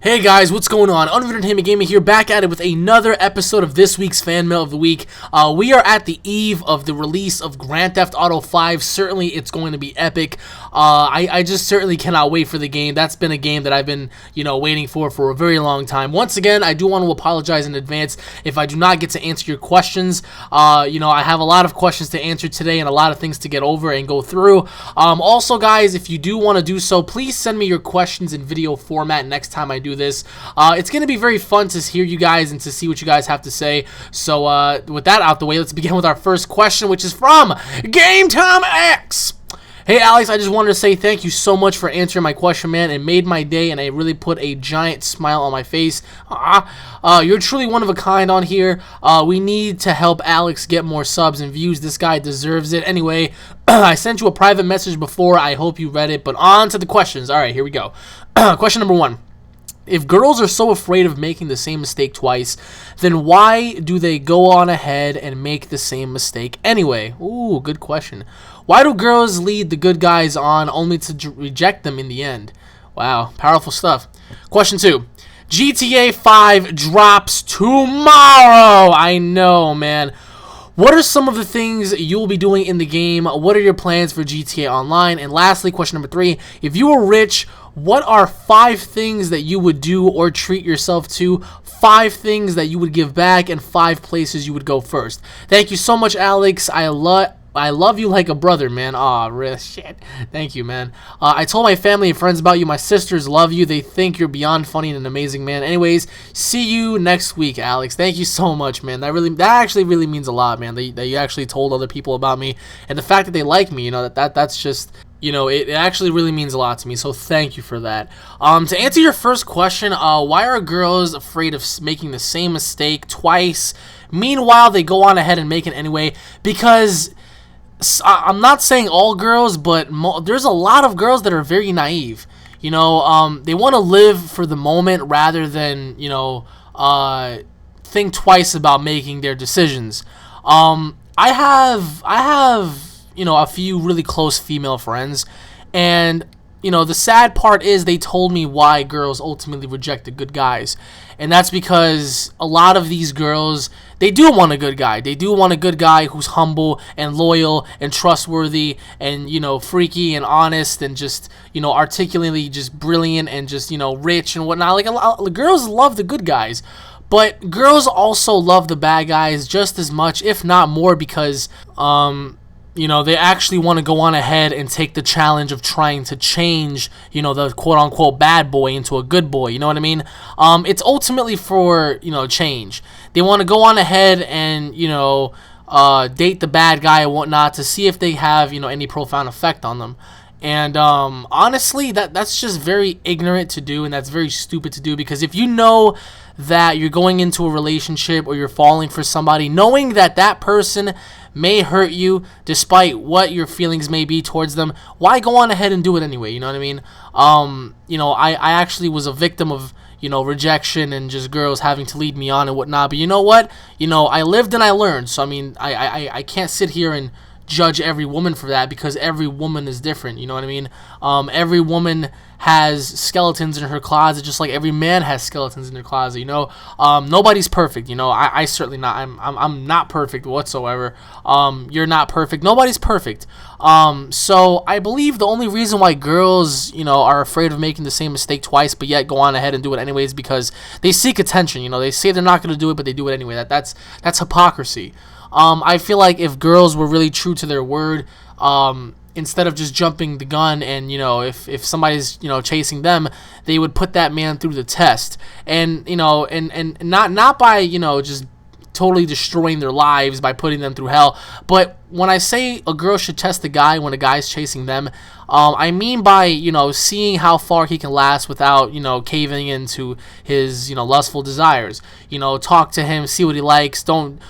Hey guys, what's going on? UnrealEntGaming here, back at it with another episode of this week's Fan Mail of the Week. We are at the eve of the release of Grand Theft Auto 5. Certainly, it's going to be epic. I just certainly cannot wait for the game. That's been a game that I've been, waiting for a very long time. Once again, I do want to apologize in advance if I do not get to answer your questions. I have a lot of questions to answer today and a lot of things to get over and go through. Also, guys, if you do want to do so, please send me your questions in video format next time I do this. It's going to be very fun to hear you guys and to see what you guys have to say. So with that out the way, let's begin with our first question, which is from Game Time X. Hey Alex, I just wanted to say thank you so much for answering my question, man. It made my day and it really put a giant smile on my face. You're truly one of a kind on here. We need to help Alex get more subs and views. This guy deserves it. Anyway, I sent you a private message before. I hope you read it, but on to the questions. All right, here we go. Question number 1. If girls are so afraid of making the same mistake twice, then why do they go on ahead and make the same mistake anyway? Ooh, good question. Why do girls lead the good guys on only to reject them in the end? Wow, powerful stuff. Question 2. GTA 5 drops tomorrow. I know, man. What are some of the things you will be doing in the game? What are your plans for GTA Online? And lastly, question number 3. If you were rich, what are 5 things that you would do or treat yourself to? 5 things that you would give back and 5 places you would go first. Thank you so much, Alex. I love you like a brother, man. Aw, real shit. Thank you, man. I told my family and friends about you. My sisters love you. They think you're beyond funny and an amazing man. Anyways, see you next week, Alex. Thank you so much, man. That actually really means a lot, man. That you actually told other people about me, and the fact that they like me, that's just, it actually really means a lot to me. So thank you for that. To answer your first question, why are girls afraid of making the same mistake twice? Meanwhile, they go on ahead and make it anyway because I'm not saying all girls, but there's a lot of girls that are very naive. They want to live for the moment rather than, think twice about making their decisions. I have a few really close female friends, and the sad part is they told me why girls ultimately reject the good guys, and that's because a lot of these girls, they do want a good guy. They do want a good guy who's humble and loyal and trustworthy and, freaky and honest and just, articulately just brilliant and just, rich and whatnot. Like, girls love the good guys, but girls also love the bad guys just as much, if not more, because, they actually want to go on ahead and take the challenge of trying to change, the quote-unquote bad boy into a good boy, you know what I mean? It's ultimately for, change. They want to go on ahead and, date the bad guy and whatnot to see if they have, any profound effect on them. And honestly, that's just very ignorant to do, and that's very stupid to do, because if you know that you're going into a relationship or you're falling for somebody, knowing that that person may hurt you despite what your feelings may be towards them, why go on ahead and do it anyway? You know what I mean? I actually was a victim of, rejection and just girls having to lead me on and whatnot. But you know what? I lived and I learned. So, I mean, I can't sit here and judge every woman for that, because every woman is different, you know what I mean? Every woman has skeletons in her closet, just like every man has skeletons in their closet, nobody's perfect, I certainly not, I'm not perfect whatsoever. You're not perfect, nobody's perfect. So I believe the only reason why girls, are afraid of making the same mistake twice, but yet go on ahead and do it anyways, because they seek attention, they say they're not going to do it, but they do it anyway. That's hypocrisy. I feel like if girls were really true to their word, instead of just jumping the gun and, if somebody's, chasing them, they would put that man through the test. And, and not by, just totally destroying their lives by putting them through hell. But when I say a girl should test a guy when a guy's chasing them, I mean by, seeing how far he can last without, caving into his, lustful desires. Talk to him, see what he likes. Don't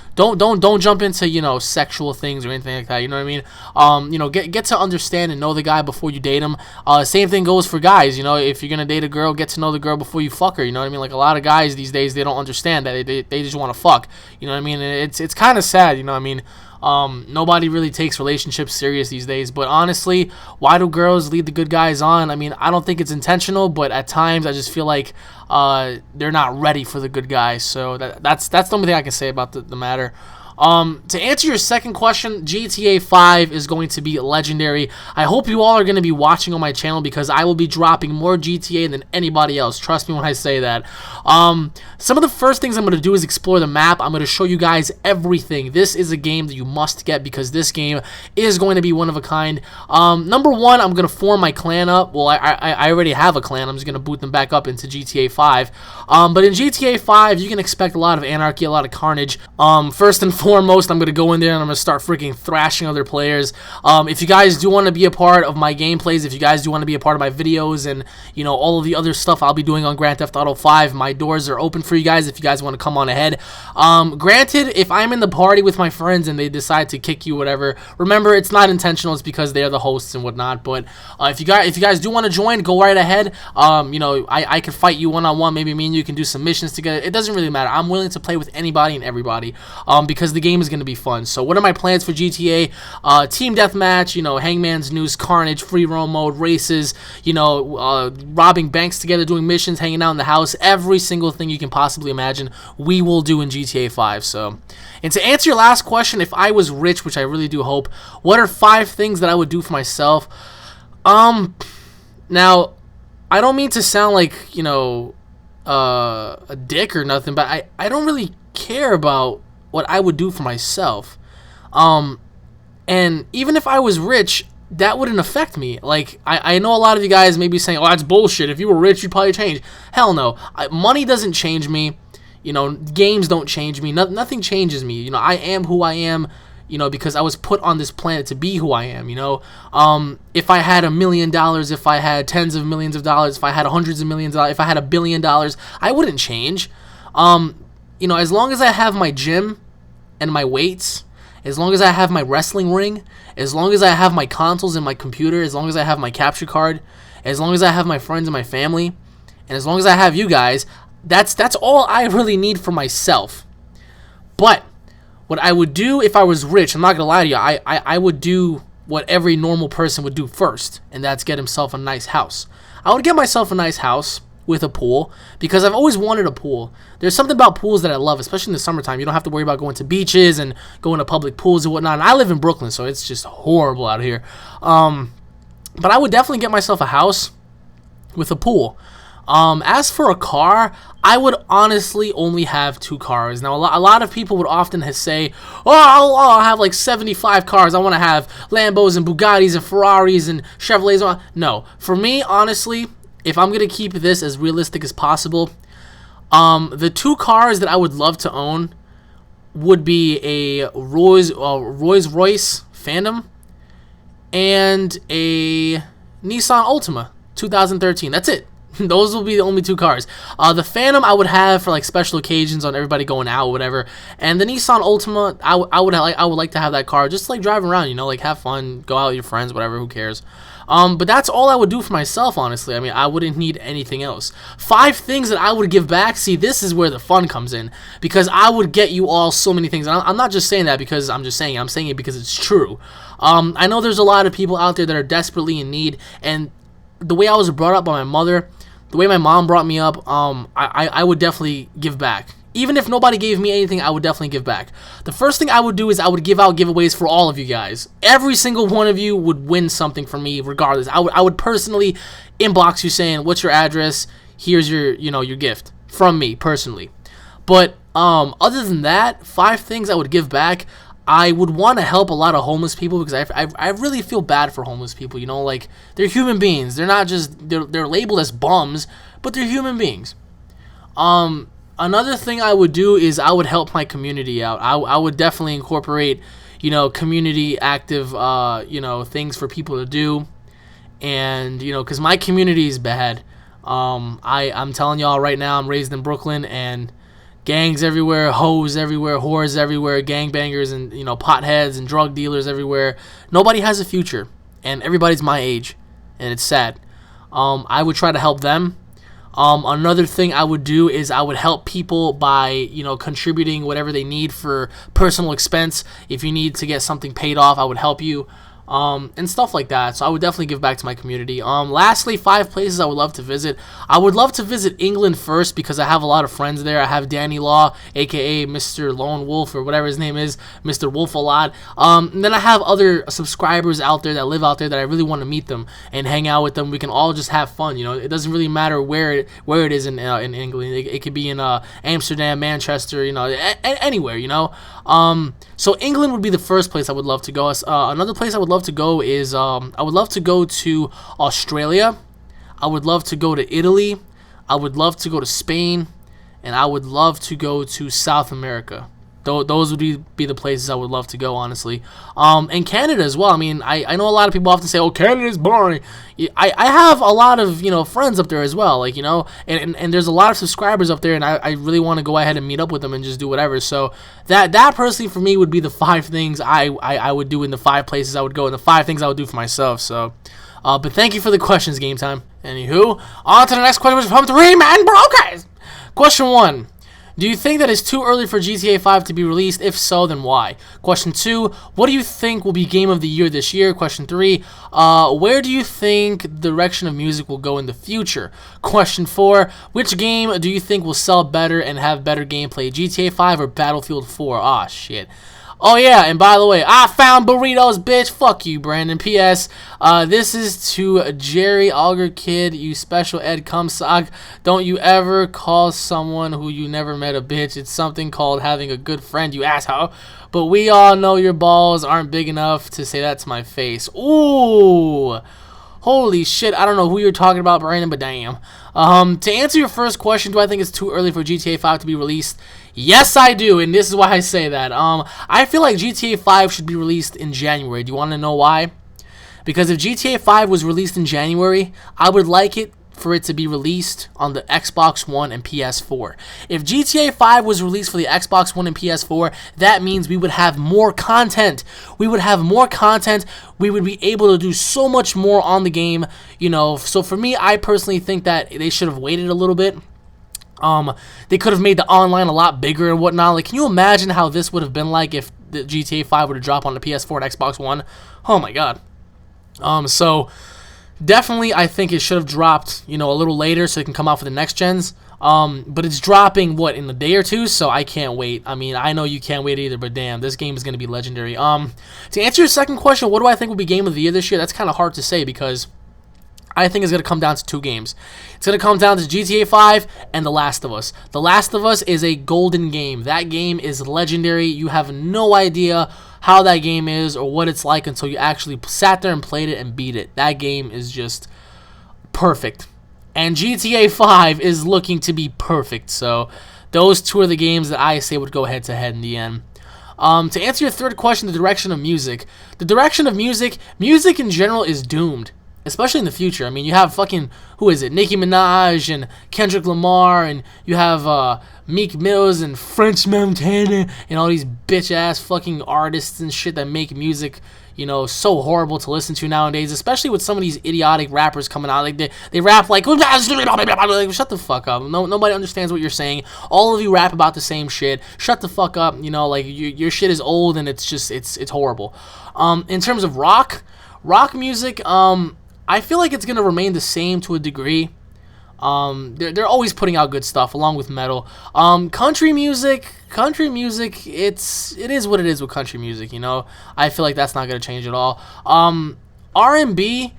jump into, sexual things or anything like that. You know what I mean? Get to understand and know the guy before you date him. Same thing goes for guys. If you're gonna date a girl, get to know the girl before you fuck her. You know what I mean? Like, a lot of guys these days, they don't understand that they just want to fuck. You know what I mean? And it's kind of sad. You know what I mean? Nobody really takes relationships serious these days. But honestly, why do girls lead the good guys on? I mean, I don't think it's intentional, but at times I just feel like they're not ready for the good guys. So that's the only thing I can say about the matter. To answer your second question, GTA 5 is going to be legendary. I hope you all are going to be watching on my channel because I will be dropping more GTA than anybody else. Trust me when I say that. Some of the first things I'm going to do is explore the map. I'm going to show you guys everything. This is a game that you must get because this game is going to be one of a kind. Number one, I'm going to form my clan up. Well, I already have a clan. I'm just going to boot them back up into GTA 5. But in GTA 5, you can expect a lot of anarchy, a lot of carnage. First and foremost, I'm going to go in there and I'm going to start freaking thrashing other players. If you guys do want to be a part of my gameplays, if you guys do want to be a part of my videos and, you know, all of the other stuff I'll be doing on Grand Theft Auto 5, my doors are open for you guys if you guys want to come on ahead. Granted, if I'm in the party with my friends and they decide to kick you, whatever, remember, it's not intentional. It's because they're the hosts and whatnot. But if you guys do want to join, go right ahead. You know, I can fight you one-on-one. Maybe me and you can do some missions together. It doesn't really matter. I'm willing to play with anybody and everybody because the game is going to be fun. So what are my plans for GTA? Team deathmatch, you know, Hangman's Noose, Carnage, free roam mode, races, you know, robbing banks together, doing missions, hanging out in the house, every single thing you can possibly imagine we will do in GTA 5. So, and to answer your last question, if I was rich, which I really do hope, what are 5 things that I would do for myself? Now, I don't mean to sound like, you know, a dick or nothing, but I don't really care about what I would do for myself. And even if I was rich, that wouldn't affect me. Like, I know a lot of you guys may be saying, oh, that's bullshit. If you were rich, you'd probably change. Hell no. Money doesn't change me. You know, games don't change me. Nothing changes me. You know, I am who I am, you know, because I was put on this planet to be who I am, you know. If I had $1 million, if I had tens of millions of dollars, if I had hundreds of millions of dollars, if I had $1 billion, I wouldn't change. You know, as long as I have my gym and my weights, as long as I have my wrestling ring, as long as I have my consoles and my computer, as long as I have my capture card, as long as I have my friends and my family, and as long as I have you guys, that's all I really need for myself. But what I would do if I was rich, I'm not going to lie to you, I would do what every normal person would do first, and that's get himself a nice house. I would get myself a nice house with a pool because I've always wanted a pool. There's something about pools that I love, especially in the summertime. You don't have to worry about going to beaches and going to public pools and whatnot. And I live in Brooklyn, so it's just horrible out here. But I would definitely get myself a house with a pool. As for a car, I would honestly only have 2 cars. Now, a lot of people would often say, oh, I'll have like 75 cars. I want to have Lambos and Bugattis and Ferraris and Chevrolets. No, for me, honestly, if I'm going to keep this as realistic as possible, the 2 cars that I would love to own would be a Rolls-Royce Phantom and a Nissan Altima 2013. That's it. Those will be the only 2 cars. The Phantom I would have for like special occasions on everybody going out or whatever, and the Nissan Altima I would like to have that car just to, like, drive around, you know, like have fun, go out with your friends, whatever. Who cares? But that's all I would do for myself, honestly. I mean, I wouldn't need anything else. 5 things that I would give back. See, this is where the fun comes in, because I would get you all so many things. And I'm not just saying that because I'm just saying it. I'm saying it because it's true. I know there's a lot of people out there that are desperately in need, and the way I was brought up by my mother, the way my mom brought me up, I would definitely give back. Even if nobody gave me anything, I would definitely give back. The first thing I would do is I would give out giveaways for all of you guys. Every single one of you would win something from me regardless. I would personally inbox you saying, what's your address? Here's your, you know, your gift from me personally. But other than that, 5 things I would give back. I would want to help a lot of homeless people because I really feel bad for homeless people. You know, like, they're human beings. They're not just, they're labeled as bums, but they're human beings. Another thing I would do is I would help my community out. I would definitely incorporate, you know, community active, you know, things for people to do. And, you know, because my community is bad. I'm telling y'all right now, I'm raised in Brooklyn, and gangs everywhere, hoes everywhere, whores everywhere, gangbangers and, you know, potheads and drug dealers everywhere. Nobody has a future, and everybody's my age, and it's sad. I would try to help them. Another thing I would do is I would help people by, contributing whatever they need for personal expense. If you need to get something paid off, I would help you. And stuff like that. So I would definitely give back to my community. Lastly, 5 places I would love to visit. I would love to visit England first because I have a lot of friends there. I have Danny Law, aka Mr. Lone Wolf, or whatever his name is, Mr. Wolf a lot. And then I have other subscribers out there that live out there that I really want to meet them and hang out with them. We can all just have fun. It doesn't really matter where it is in England. It could be in Amsterdam, Manchester, anywhere. So England would be the first place I would love to go. Another place I would love to go is I would love to go to Australia. I would love to go to Italy. I would love to go to Spain, and I would love to go to South America. Those would be the places I would love to go, honestly. And Canada as well. I mean, I know a lot of people often say, "Oh, Canada's boring." I have a lot of friends up there as well, and there's a lot of subscribers up there, and I really want to go ahead and meet up with them and just do whatever. So that personally for me would be the 5 things I would do in the 5 places I would go, and the 5 things I would do for myself. So, but thank you for the questions, Game Time. Anywho, on to the next question from 3 Man Brokers. Question 1. Do you think that it's too early for GTA 5 to be released? If so, then why? Question 2, what do you think will be Game of the Year this year? Question 3, where do you think the direction of music will go in the future? Question 4, which game do you think will sell better and have better gameplay, GTA 5 or Battlefield 4? Aw, shit. Oh, yeah, and by the way, I found burritos, bitch. Fuck you, Brandon. P.S. This is to Jerry Auger Kid, you special ed cumsock. Don't you ever call someone who you never met a bitch. It's something called having a good friend, you asshole. But we all know your balls aren't big enough to say that to my face. Ooh. Holy shit, I don't know who you're talking about, Brandon, but damn. To answer your first question, do I think it's too early for GTA 5 to be released? Yes, I do, and this is why I say that. I feel like GTA 5 should be released in January. Do you want to know why? Because if GTA 5 was released in January, I would like it for it to be released on the Xbox One and PS4. If GTA 5 was released for the Xbox One and PS4, that means we would have more content. We would have more content. We would be able to do so much more on the game, So for me, I personally think that they should have waited a little bit. They could have made the online a lot bigger and whatnot. Like, can you imagine how this would have been like if the GTA 5 would have dropped on the PS4 and Xbox One? Oh my god. So definitely, I think it should have dropped, a little later so it can come out for the next gens. But it's dropping, in a day or two, so I can't wait. I mean, I know you can't wait either, but damn, this game is going to be legendary. To answer your second question, what do I think will be Game of the Year this year? That's kind of hard to say because I think it's going to come down to 2 games. It's going to come down to GTA 5 and The Last of Us. The Last of Us is a golden game. That game is legendary. You have no idea how that game is or what it's like until you actually sat there and played it and beat it. That game is just perfect. And GTA 5 is looking to be perfect. So those 2 are the games that I say would go head-to-head in the end. To answer your third question, the direction of music. The direction of music in general is doomed. Especially in the future. I mean, you have Nicki Minaj and Kendrick Lamar, and you have Meek Mills and French Montana, and all these bitch-ass fucking artists and shit that make music, so horrible to listen to nowadays, especially with some of these idiotic rappers coming out. Like, they rap like, shut the fuck up. Nobody understands what you're saying. All of you rap about the same shit. Shut the fuck up. Your shit is old, and it's horrible. In terms of rock music, I feel like it's going to remain the same to a degree. They're always putting out good stuff along with metal. Country music, it is what it is with country music, I feel like that's not going to change at all. R&B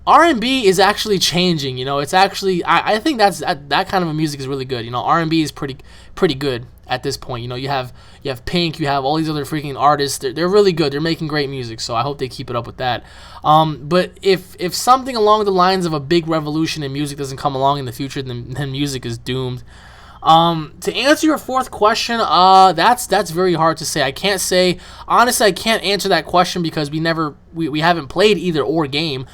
is actually changing, It's actually, I think that kind of a music is really good. R&B is pretty good at this point. You have Pink, you have all these other freaking artists. They're really good. They're making great music, so I hope they keep it up with that. But if something along the lines of a big revolution in music doesn't come along in the future, then music is doomed. To answer your fourth question, that's very hard to say. I can't say, honestly, I can't answer that question because we haven't played either or game.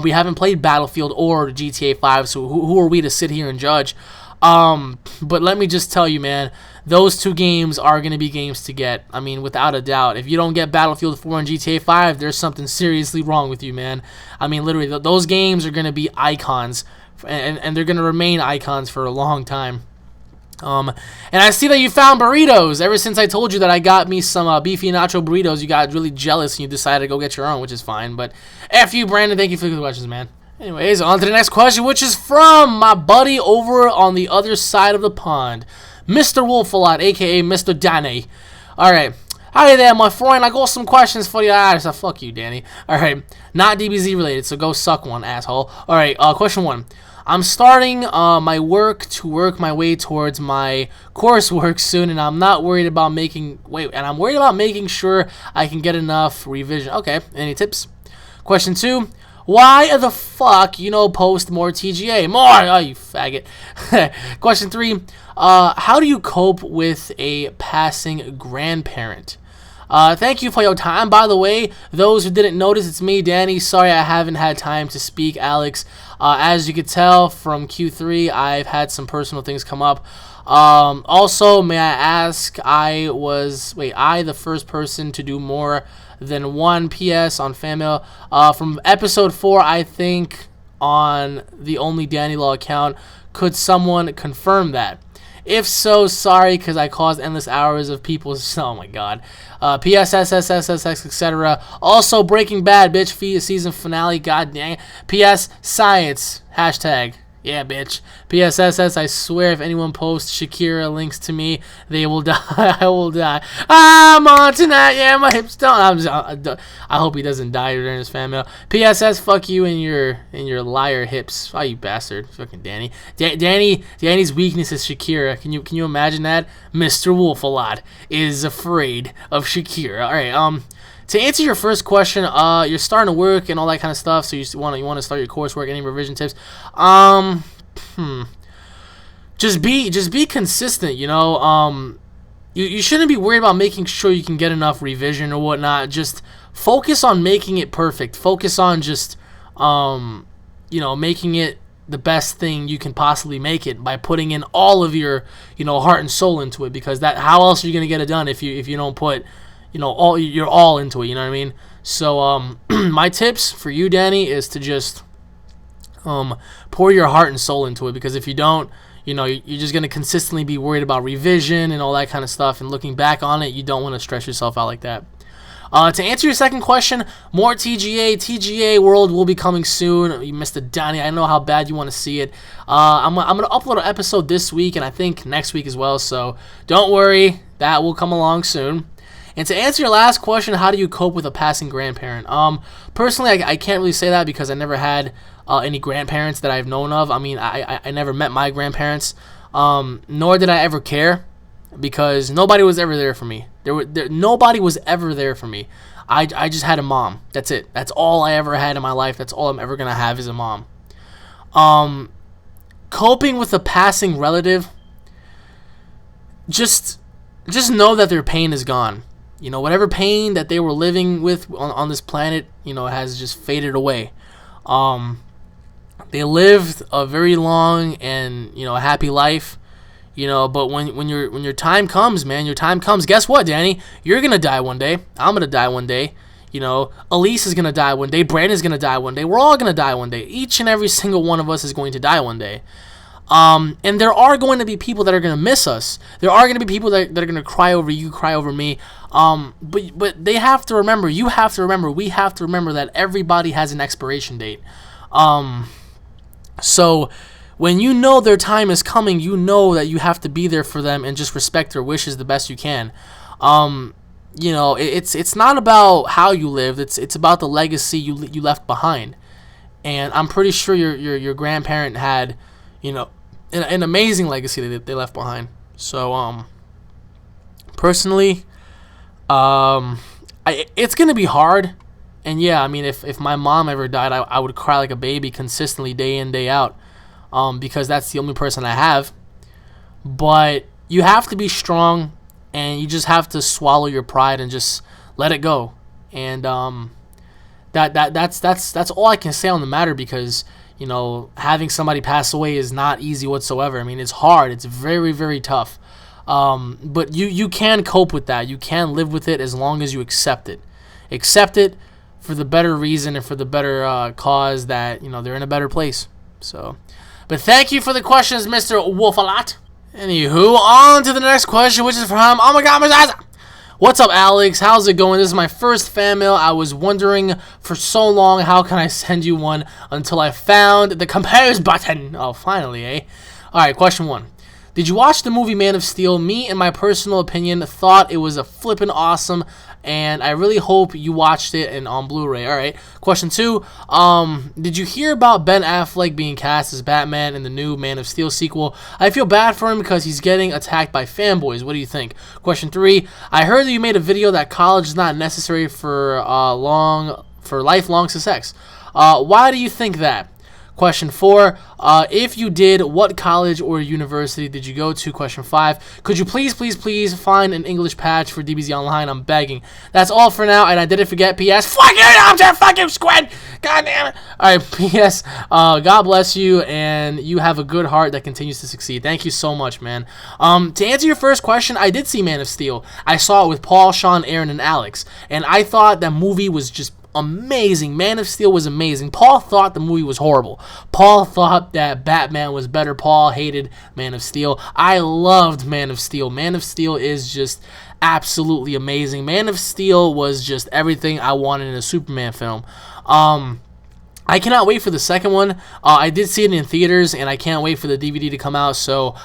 We haven't played Battlefield or GTA 5, so who are we to sit here and judge? But let me just tell you, man, those 2 games are going to be games to get. I mean, without a doubt. If you don't get Battlefield 4 and GTA 5, there's something seriously wrong with you, man. I mean, literally, those games are going to be icons and they're gonna remain icons for a long time. And I see that you found burritos. Ever since I told you that I got me some beefy nacho burritos, you got really jealous and you decided to go get your own, which is fine. But F you, Brandon. Thank you for the questions, man. Anyways, on to the next question, which is from my buddy over on the other side of the pond, Mr. Wolf-A-Lot, a.k.a. Mr. Danny. All right. Hi there, my friend. I got some questions for you. Fuck you, Danny. All right. Not DBZ related, so go suck one, asshole. All right. Question 1. I'm starting my work to work my way towards my coursework soon, and I'm worried about making sure I can get enough revision. Okay, any tips? Question 2, why the fuck post more TGA? More, oh you faggot. Question 3, how do you cope with a passing grandparent? Thank you for your time. By the way, those who didn't notice, it's me, Danny. Sorry I haven't had time to speak, Alex. As you could tell from Q3, I've had some personal things come up. Also, may I ask, I the first person to do more than one PS on fan mail. From episode 4, I think, on the Only Danny Law account. Could someone confirm that? If so, sorry, because I caused endless hours of people's... Oh, my God. PSSSSSX, etc. Also, Breaking Bad, bitch, season finale, god dang it. PS, science, hashtag. Yeah, bitch. PSSS, I swear if anyone posts Shakira links to me, they will die. I will die. I'm on tonight. Yeah, my hips don't. I hope he doesn't die during his fan mail. PSS, fuck you and your liar hips. Oh, you bastard. Fucking Danny. Danny's weakness is Shakira. Can you imagine that? Mr. Wolf-A-Lot is afraid of Shakira. All right. To answer your first question, you're starting to work and all that kind of stuff, so you want to start your coursework. Any revision tips? Just be consistent. You shouldn't be worried about making sure you can get enough revision or whatnot. Just focus on making it perfect. Focus on just making it the best thing you can possibly make it by putting in all of your heart and soul into it. Because how else are you gonna get it done if you don't put you're all into it, you know what I mean? So, my tips for you, Danny, is to just pour your heart and soul into it, because if you don't, you're just going to consistently be worried about revision and all that kind of stuff, and looking back on it, you don't want to stress yourself out like that. To answer your second question, more TGA World will be coming soon. You missed it, Danny. I know how bad you want to see it. I'm going to upload an episode this week, and I think next week as well, so don't worry. That will come along soon. And to answer your last question, how do you cope with a passing grandparent? Personally, I can't really say that because I never had any grandparents that I've known of. I mean, I never met my grandparents, nor did I ever care, because nobody was ever there for me. Nobody was ever there for me. I just had a mom. That's it. That's all I ever had in my life. That's all I'm ever going to have is a mom. Coping with a passing relative, just know that their pain is gone. Whatever pain that they were living with on this planet, has just faded away. They lived a very long and, happy life, but when your time comes, man, your time comes. Guess what, Danny? You're going to die one day. I'm going to die one day. Elise is going to die one day. Brandon's going to die one day. We're all going to die one day. Each and every single one of us is going to die one day. And there are going to be people that are going to miss us. There are going to be people that are going to cry over you, cry over me. But they have to remember, you have to remember, we have to remember that everybody has an expiration date. So when their time is coming, that you have to be there for them and just respect their wishes the best you can. It's not about how you lived. It's about the legacy you left behind. And I'm pretty sure your grandparent had, an amazing legacy that they left behind. So, personally, it's gonna be hard, and yeah, I mean, if my mom ever died, I would cry like a baby consistently, day in, day out, because that's the only person I have. But you have to be strong, and you just have to swallow your pride and just let it go. And that's all I can say on the matter, because having somebody pass away is not easy whatsoever. I mean, it's hard. It's very, very tough. But you can cope with that. You can live with it as long as you accept it. Accept it for the better reason and for the better cause that, they're in a better place. So, But thank you for the questions, Mr. Wolf-a-lot. Anywho, on to the next question, which is from, oh my god, Mr. What's up, Alex? How's it going? This is my first fan mail. I was wondering for so long, how can I send you one until I found the compose button. Oh, finally, eh? Alright, question 1. Did you watch the movie Man of Steel? Me, in my personal opinion, thought it was a flippin' awesome, and I really hope you watched it and on Blu-ray. Alright, question 2. Did you hear about Ben Affleck being cast as Batman in the new Man of Steel sequel? I feel bad for him because he's getting attacked by fanboys. What do you think? Question 3. I heard that you made a video that college is not necessary for lifelong success. Why do you think that? Question 4, if you did, what college or university did you go to? Question 5, could you please find an English patch for DBZ Online? I'm begging. That's all for now, and I didn't forget, P.S. Fuck you, I'm just fucking squid! God damn it! Alright, P.S. God bless you, and you have a good heart that continues to succeed. Thank you so much, man. To answer your first question, I did see Man of Steel. I saw it with Paul, Sean, Aaron, and Alex, and I thought that movie was just amazing. Man of Steel was amazing. Paul thought the movie was horrible. Paul thought that Batman was better. Paul hated Man of Steel. I loved Man of Steel. Man of Steel is just absolutely amazing. Man of Steel was just everything I wanted in a Superman film. I cannot wait for the second one. I did see it in theaters, and I can't wait for the DVD to come out. So,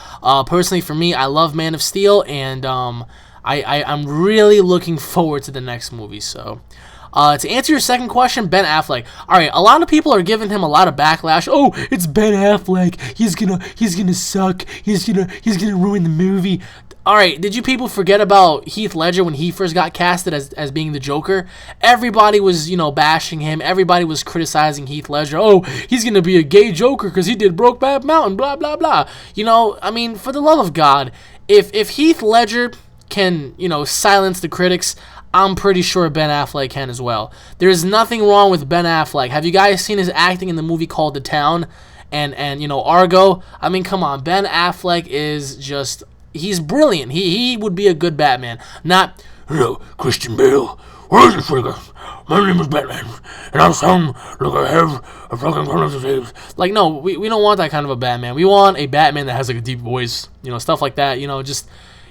personally for me, I love Man of Steel, and I'm really looking forward to the next movie. So, to answer your second question, Ben Affleck. All right, a lot of people are giving him a lot of backlash. Oh, it's Ben Affleck. He's gonna suck. He's gonna ruin the movie. All right, did you people forget about Heath Ledger when he first got casted as being the Joker? Everybody was, bashing him. Everybody was criticizing Heath Ledger. Oh, he's gonna be a gay Joker because he did Brokeback Mountain. Blah blah blah. I mean, for the love of God, if Heath Ledger can, silence the critics, I'm pretty sure Ben Affleck can as well. There's nothing wrong with Ben Affleck. Have you guys seen his acting in the movie called The Town and Argo? I mean, come on. Ben Affleck is just, he's brilliant. He would be a good Batman. Not, hello, Christian Bale. Where's the trigger? My name is Batman, and I'm sound like I have a fucking one of the tapes. Like, no, we don't want that kind of a Batman. We want a Batman that has like a deep voice, stuff like that. Just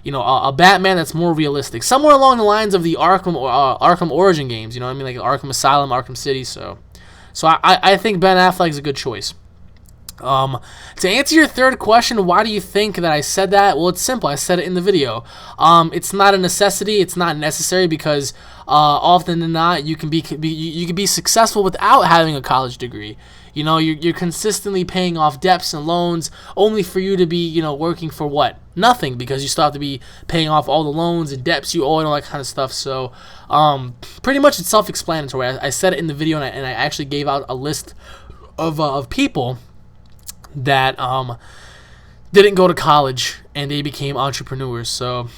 a Batman that's more realistic, somewhere along the lines of the Arkham Origin games. Like Arkham Asylum, Arkham City. So I think Ben Affleck is a good choice. To answer your third question, why do you think that I said that? Well, it's simple. I said it in the video. It's not a necessity. It's not necessary because often than not, you can be successful without having a college degree. You're consistently paying off debts and loans only for you to be, working for what? Nothing, because you still have to be paying off all the loans and debts you owe and all that kind of stuff. So, pretty much it's self-explanatory. I said it in the video, and I actually gave out a list of people that didn't go to college and they became entrepreneurs. So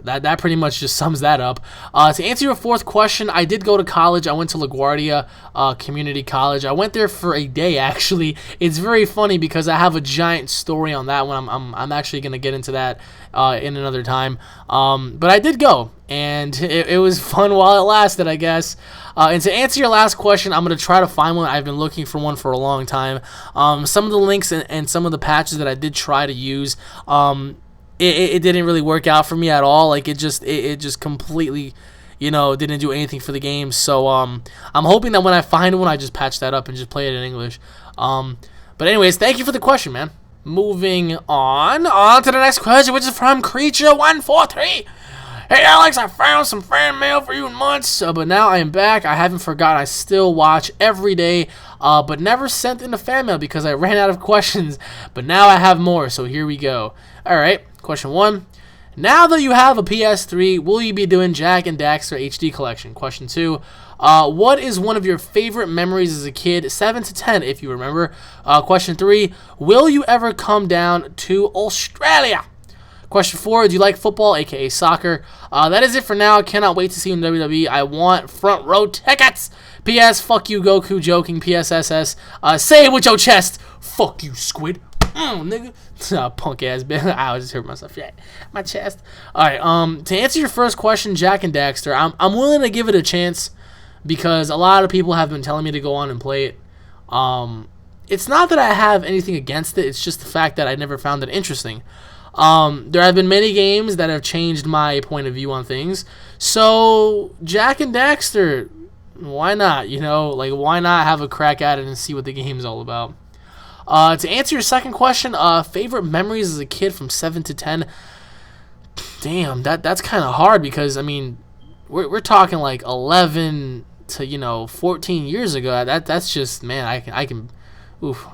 that pretty much just sums that up. To answer your fourth question, I did go to college. I went to LaGuardia Community College. I went there for a day, actually. It's very funny because I have a giant story on that one. I'm actually going to get into that in another time. But I did go, and it was fun while it lasted, I guess. And to answer your last question, I'm going to try to find one. I've been looking for one for a long time. Some of the links and some of the patches that I did try to use, it didn't really work out for me at all. Like, it just completely, didn't do anything for the game. So, I'm hoping that when I find one, I just patch that up and just play it in English. But anyways, thank you for the question, man. Moving on to the next question, which is from Creature143. Hey Alex, I found some fan mail for you in months, but now I am back. I haven't forgotten. I still watch every day, but never sent in a fan mail because I ran out of questions. But now I have more, so here we go. Alright, question 1. Now that you have a PS3, will you be doing Jak and Daxter HD collection? Question 2. What is one of your favorite memories as a kid? 7 to 10, if you remember. Question 3. Will you ever come down to Australia? Question 4, do you like football, aka soccer? That is it for now. Cannot wait to see you in WWE. I want front row tickets. P.S. Fuck you, Goku. Joking. P.S.S.S. Say it with your chest. Fuck you, Squid. Nigga. Punk ass bitch. I just hurt myself. Yeah, my chest. Alright, to answer your first question, Jak and Daxter, I'm willing to give it a chance because a lot of people have been telling me to go on and play it. it's not that I have anything against it. It's just the fact that I never found it interesting. There have been many games that have changed my point of view on things. So Jak and Daxter, why not? Like, why not have a crack at it and see what the game's all about? To answer your second question, favorite memories as a kid from 7 to 10. Damn, that's kind of hard because, I mean, we're talking like 11 to 14 years ago. That's just, man, I can oof.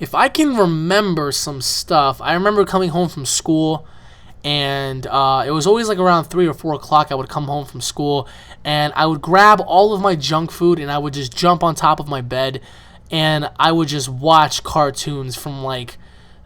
If I can remember some stuff, I remember coming home from school, and it was always like around 3 or 4 o'clock. I would come home from school, and I would grab all of my junk food, and I would just jump on top of my bed, and I would just watch cartoons from like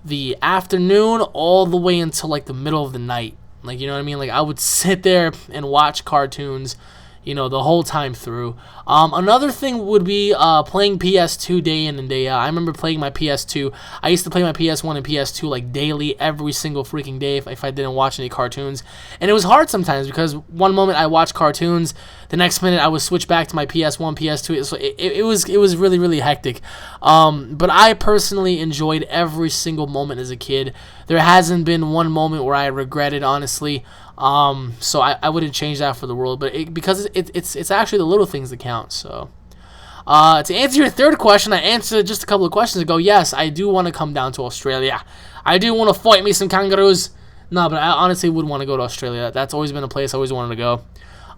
the afternoon all the way until like the middle of the night. Like, you know what I mean? Like, I would sit there and watch cartoons, the whole time through. Another thing would be playing PS2 day in and day out. I remember playing my PS2. I used to play my PS1 and PS2 like daily, every single freaking day if I didn't watch any cartoons. And it was hard sometimes because one moment I watched cartoons, the next minute I would switch back to my PS1, PS2. So it was really, really hectic. But I personally enjoyed every single moment as a kid. There hasn't been one moment where I regretted, honestly. So I wouldn't change that for the world, but because it's actually the little things that count. So, to answer your third question, I answered just a couple of questions ago. Yes, I do want to come down to Australia. I do want to fight me some kangaroos. No, but I honestly would want to go to Australia. That's always been a place I always wanted to go.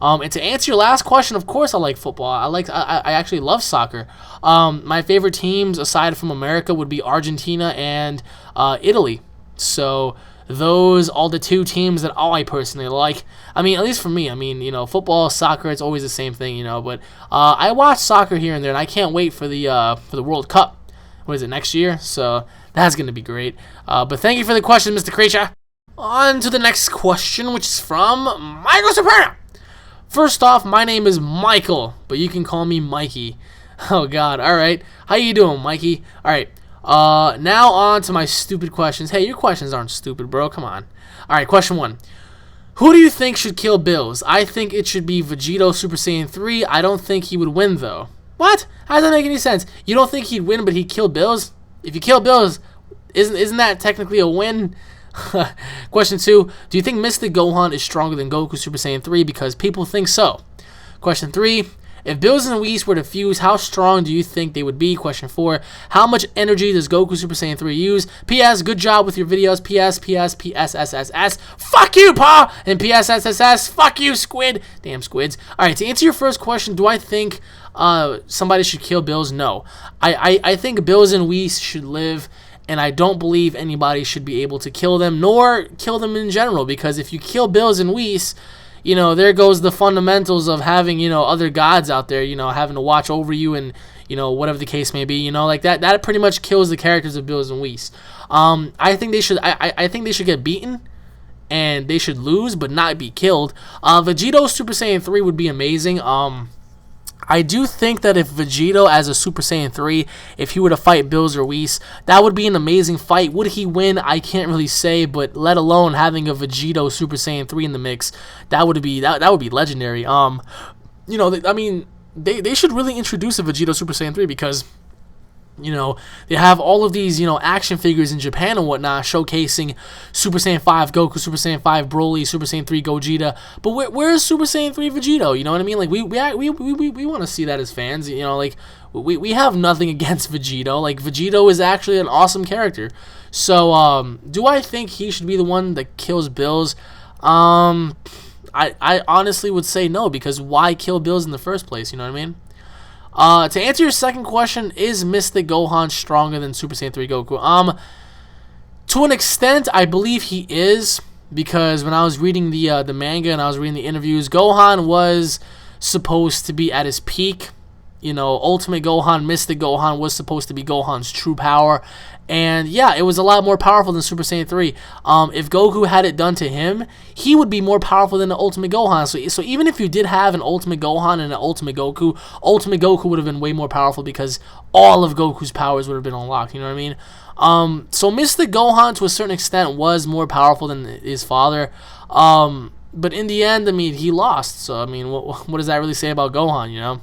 And to answer your last question, of course I like football. I actually love soccer. My favorite teams aside from America would be Argentina and Italy. So those are the two teams that I personally like. I mean, at least for me. I mean, football, soccer, it's always the same thing, But I watch soccer here and there, and I can't wait for the World Cup. What is it, next year? So that's going to be great. But thank you for the question, Mr. Creature. On to the next question, which is from Michael Soprano. First off, my name is Michael, but you can call me Mikey. Oh, God. All right. How you doing, Mikey? All right. Now on to my stupid questions. Hey, your questions aren't stupid, bro. Come on. All right, question 1. Who do you think should kill Bills? I think it should be Vegito Super Saiyan 3. I don't think he would win, though. What? How does that make any sense? You don't think he'd win, but he'd kill Bills? If you kill Bills, isn't that technically a win? Question 2. Do you think Mystic Gohan is stronger than Goku Super Saiyan 3? Because people think so. Question 3. If Bills and Whis were to fuse, how strong do you think they would be? Question 4. How much energy does Goku Super Saiyan 3 use? P.S. Good job with your videos. P.S. P.S. P.S.S.S.S. Fuck you, Pa! And P.S.S.S.S. Fuck you, Squid. Damn squids. Alright, to answer your first question, do I think somebody should kill Bills? No. I think Bills and Whis should live, and I don't believe anybody should be able to kill them, nor kill them in general, because if you kill Bills and Whis, there goes the fundamentals of having, other gods out there, having to watch over you and, whatever the case may be, like that pretty much kills the characters of Bills and Whis. I think they should, I think they should get beaten and they should lose, but not be killed. Vegito Super Saiyan 3 would be amazing. I do think that if Vegito as a Super Saiyan 3, if he were to fight Bills or Whis, that would be an amazing fight. Would he win? I can't really say, but let alone having a Vegito Super Saiyan 3 in the mix, that would be legendary. I mean, they should really introduce a Vegito Super Saiyan 3 because they have all of these, action figures in Japan and whatnot showcasing Super Saiyan 5 Goku, Super Saiyan 5 Broly, Super Saiyan 3 Gogeta. But where is Super Saiyan 3 Vegito? You know what I mean? Like, we want to see that as fans. Like, we have nothing against Vegito. Like, Vegito is actually an awesome character. So, do I think he should be the one that kills Bills? I honestly would say no, because why kill Bills in the first place? You know what I mean? To answer your second question, is Mystic Gohan stronger than Super Saiyan 3 Goku? To an extent, I believe he is, because when I was reading the manga and I was reading the interviews, Gohan was supposed to be at his peak. Ultimate Gohan, Mystic Gohan was supposed to be Gohan's true power. And yeah, it was a lot more powerful than Super Saiyan 3. If Goku had it done to him, he would be more powerful than the Ultimate Gohan. So even if you did have an Ultimate Gohan and an Ultimate Goku would have been way more powerful because all of Goku's powers would have been unlocked. You know what I mean? So Mystic Gohan, to a certain extent, was more powerful than his father. But in the end, I mean, he lost. So, I mean, what does that really say about Gohan,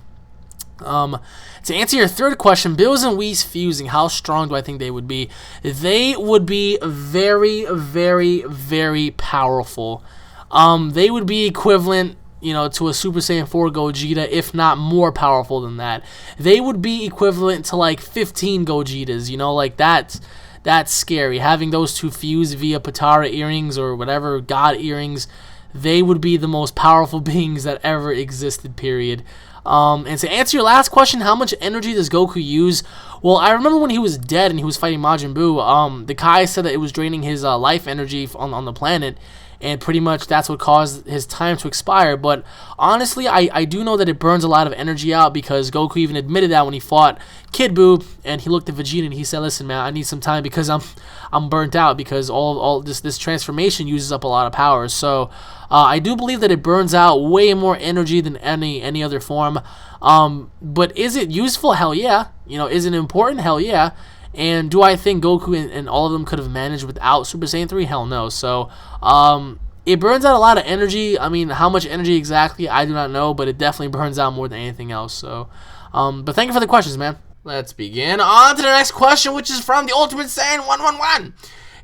To answer your third question, Bills and Whis fusing, how strong do I think they would be? They would be very, very, very powerful. They would be equivalent, to a Super Saiyan 4 Gogeta, if not more powerful than that. They would be equivalent to like 15 Gogetas, like that's scary. Having those two fuse via Patara earrings or whatever, God earrings, they would be the most powerful beings that ever existed, period. And to answer your last question, how much energy does Goku use? Well, I remember when he was dead and he was fighting Majin Buu, the Kai said that it was draining his life energy on the planet, and pretty much that's what caused his time to expire. But honestly, I do know that it burns a lot of energy out, because Goku even admitted that when he fought Kid Buu, and he looked at Vegeta and he said, listen man, I need some time because I'm burnt out, because all this transformation uses up a lot of power. So I do believe that it burns out way more energy than any other form. But is it useful? Hell yeah. Is it important? Hell yeah. And do I think Goku and all of them could have managed without Super Saiyan 3? Hell no. So it burns out a lot of energy. I mean, how much energy exactly, I do not know, but it definitely burns out more than anything else. So, but thank you for the questions, man. Let's begin. On to the next question, which is from the Ultimate Saiyan 111.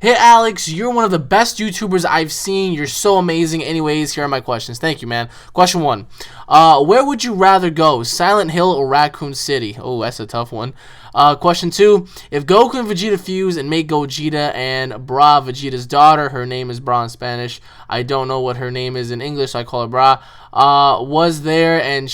Hey Alex, you're one of the best YouTubers I've seen. You're so amazing. Anyways, here are my questions. Thank you, man. Question 1. Where would you rather go, Silent Hill or Raccoon City? Oh, that's a tough one. Question 2. If Goku and Vegeta fuse and make Gogeta and Bra Vegeta's daughter, her name is Bra in Spanish, I don't know what her name is in English, so I call her Bra, was there and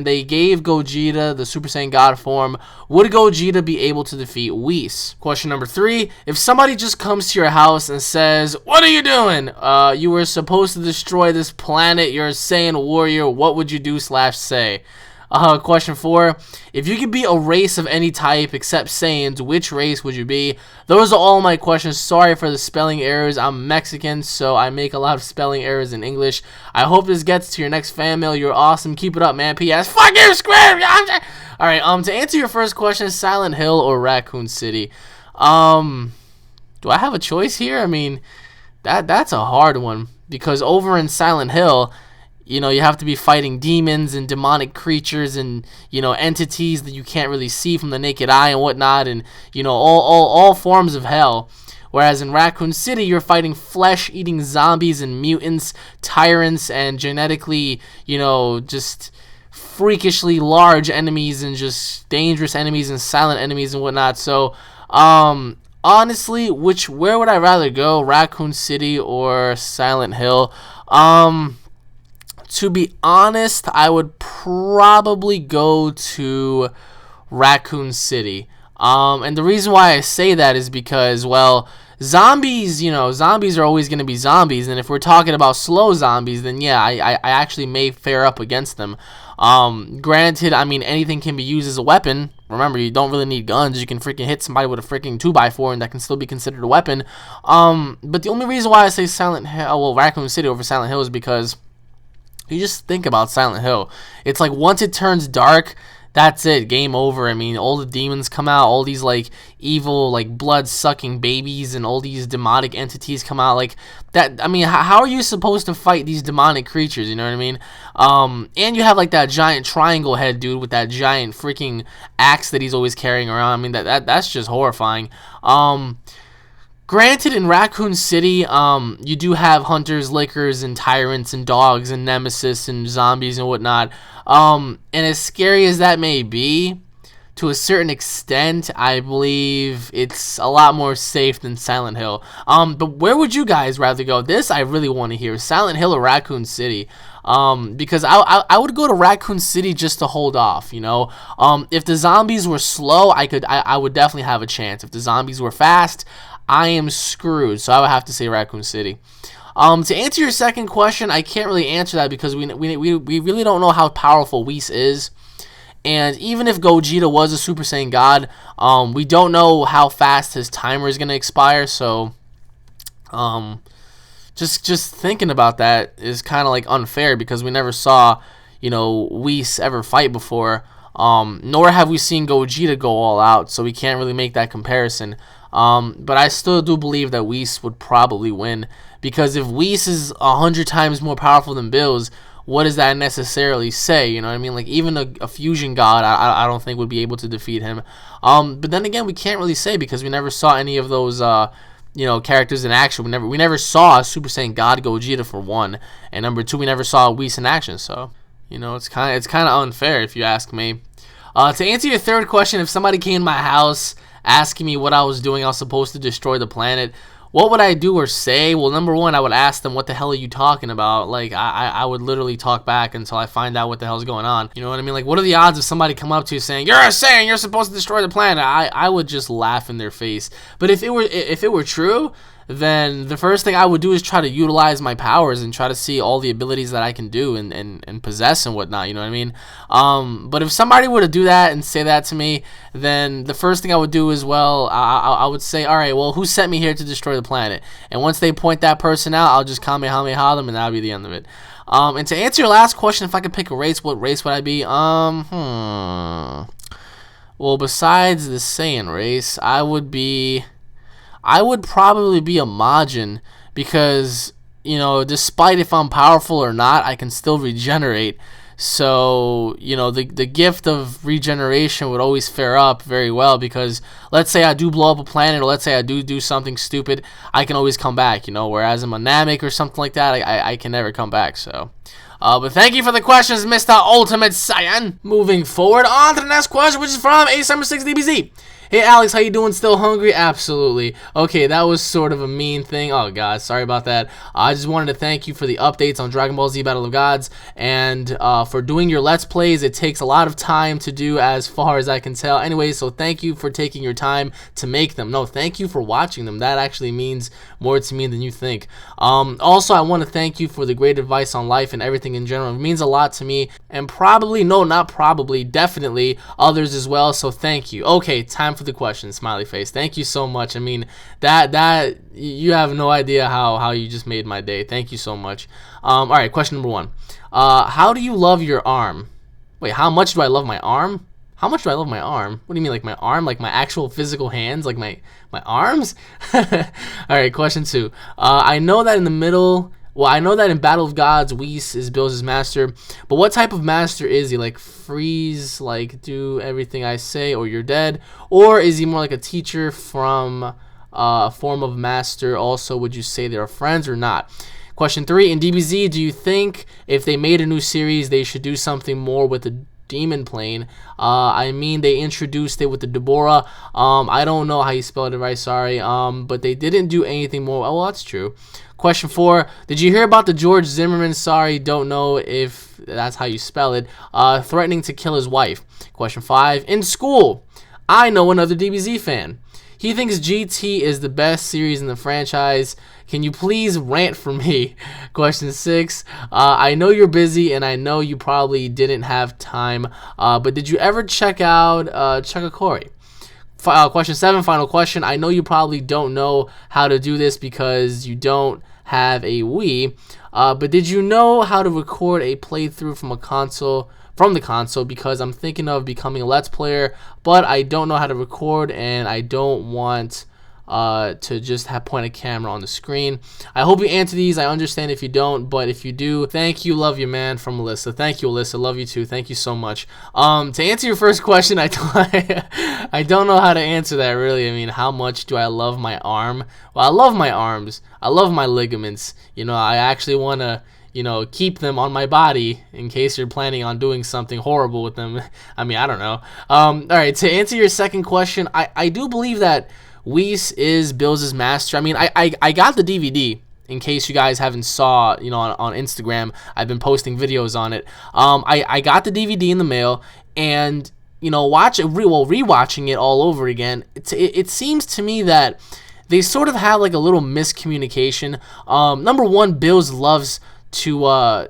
they gave Gogeta the Super Saiyan God form, would Gogeta be able to defeat Whis? Question number 3. If somebody just comes to your house and says, what are you doing? You were supposed to destroy this planet, you're a Saiyan warrior, what would you do/say? Question 4. If you could be a race of any type except Saiyans, which race would you be? Those are all my questions. Sorry for the spelling errors. I'm Mexican, so I make a lot of spelling errors in English. I hope this gets to your next fan mail. You're awesome. Keep it up, man. P.S. Fuck you, Square! Alright, to answer your first question, Silent Hill or Raccoon City? Do I have a choice here? I mean, that's a hard one, because over in Silent Hill, you have to be fighting demons and demonic creatures and, entities that you can't really see from the naked eye and whatnot, and, all forms of hell. Whereas in Raccoon City, you're fighting flesh-eating zombies and mutants, tyrants, and genetically, just freakishly large enemies and just dangerous enemies and silent enemies and whatnot. So, honestly, where would I rather go, Raccoon City or Silent Hill? To be honest, I would probably go to Raccoon City. And the reason why I say that is because, well, zombies, zombies are always going to be zombies. And if we're talking about slow zombies, then yeah, I actually may fare up against them. Granted, I mean, anything can be used as a weapon. Remember, you don't really need guns. You can freaking hit somebody with a freaking 2x4 and that can still be considered a weapon. But the only reason why I say Raccoon City over Silent Hill is because you just think about Silent Hill. It's like once it turns dark, that's it, game over. I mean, all the demons come out, all these like evil, like blood-sucking babies and all these demonic entities come out. Like that, I mean, how are you supposed to fight these demonic creatures, you know what I mean? And you have like that giant triangle head dude with that giant freaking axe that he's always carrying around. I mean, that's just horrifying. Granted, in Raccoon City, you do have hunters, lickers, and tyrants, and dogs, and nemesis, and zombies, and whatnot. And as scary as that may be, to a certain extent, I believe it's a lot more safe than Silent Hill. But where would you guys rather go? This I really want to hear. Silent Hill or Raccoon City? Because I would go to Raccoon City just to hold off, If the zombies were slow, I would definitely have a chance. If the zombies were fast, I am screwed, so I would have to say Raccoon City. To answer your second question, I can't really answer that because we really don't know how powerful Whis is. And even if Gogeta was a Super Saiyan God, we don't know how fast his timer is going to expire. So, just thinking about that is kind of like unfair because we never saw, Whis ever fight before. Nor have we seen Gogeta go all out, so we can't really make that comparison. But I still do believe that Whis would probably win, because if Whis is 100 times more powerful than Bills, what does that necessarily say? You know what I mean? Like, even a fusion god, I don't think would be able to defeat him. But then again, we can't really say because we never saw any of those characters in action. We never saw a Super Saiyan God Gogeta, for one, and number two, we never saw Whis in action. So, it's kind of unfair if you ask me. To answer your third question, if somebody came to my house asking me what I was doing, I was supposed to destroy the planet, what would I do or say? Well, number one, I would ask them, what the hell are you talking about? Like, I would literally talk back until I find out what the hell's going on. You know what I mean? Like, what are the odds of somebody come up to you saying, you're a Saiyan, you're supposed to destroy the planet? I would just laugh in their face. But if it were true, then the first thing I would do is try to utilize my powers and try to see all the abilities that I can do and possess and whatnot, you know what I mean? But if somebody were to do that and say that to me, then the first thing I would do is, well, I would say, all right, well, who sent me here to destroy the planet? And once they point that person out, I'll just Kamehameha them, and that'll be the end of it. And to answer your last question, if I could pick a race, what race would I be? Well, besides the Saiyan race, I would probably be a Majin because, despite if I'm powerful or not, I can still regenerate. So, the gift of regeneration would always fare up very well because let's say I do blow up a planet or let's say I do something stupid, I can always come back, whereas I'm a Namek or something like that, I can never come back, so... but thank you for the questions, Mr. Ultimate Saiyan. Moving forward on to the next question, which is from A76DBZ. Hey Alex, how you doing? Still hungry? Absolutely. Okay, that was sort of a mean thing. Oh god, sorry about that. I just wanted to thank you for the updates on Dragon Ball Z Battle of Gods and for doing your Let's Plays. It takes a lot of time to do as far as I can tell. Anyway, so thank you for taking your time to make them. No, thank you for watching them. That actually means more to me than you think. Also, I want to thank you for the great advice on life and everything in general. It means a lot to me and probably, no, not probably, definitely others as well, so thank you. Okay, time for the question, smiley face. Thank you so much. I mean, that you have no idea how you just made my day. Thank you so much. All right, question number one. How do you love your arm? Wait, how much do I love my arm? How much do I love my arm? What do you mean, like my arm? Like my actual physical hands? Like my arms? All right, question two. I know that in the middle... Well, I know that in Battle of Gods, Whis is Bills' master, but what type of master is he? Like freeze, like do everything I say or you're dead? Or is he more like a teacher from a form of master? Also, would you say they're friends or not? Question three, in DBZ, do you think if they made a new series, they should do something more with the demon plane? I mean, they introduced it with the Deborah. I don't know how you spelled it right, sorry. But they didn't do anything more. Oh, well, that's true. Question four, did you hear about the George Zimmerman, sorry, don't know if that's how you spell it, threatening to kill his wife? Question five, in school, I know another DBZ fan. He thinks GT is the best series in the franchise. Can you please rant for me? Question six, I know you're busy and I know you probably didn't have time, but did you ever check out Chakakori? Question seven, final question. I know you probably don't know how to do this because you don't have a Wii, but did you know how to record a playthrough from the console? Because I'm thinking of becoming a Let's Player, but I don't know how to record and I don't want to just point a camera on the screen. I hope you answer these. I understand if you don't, but if you do, thank you, love you, man, from Alyssa. Thank you, Alyssa, love you too. Thank you so much. To answer your first question, I don't know how to answer that really. I mean, how much do I love my arm? Well, I love my arms. I love my ligaments. I actually want to keep them on my body in case you're planning on doing something horrible with them. I mean, I don't know. All right, to answer your second question, I do believe that Whis is Bills' master. I mean, I got the DVD in case you guys haven't saw, on Instagram. I've been posting videos on it. I got the DVD in the mail, and rewatching it all over again, it seems to me that they sort of have like a little miscommunication. Number one, Bills loves to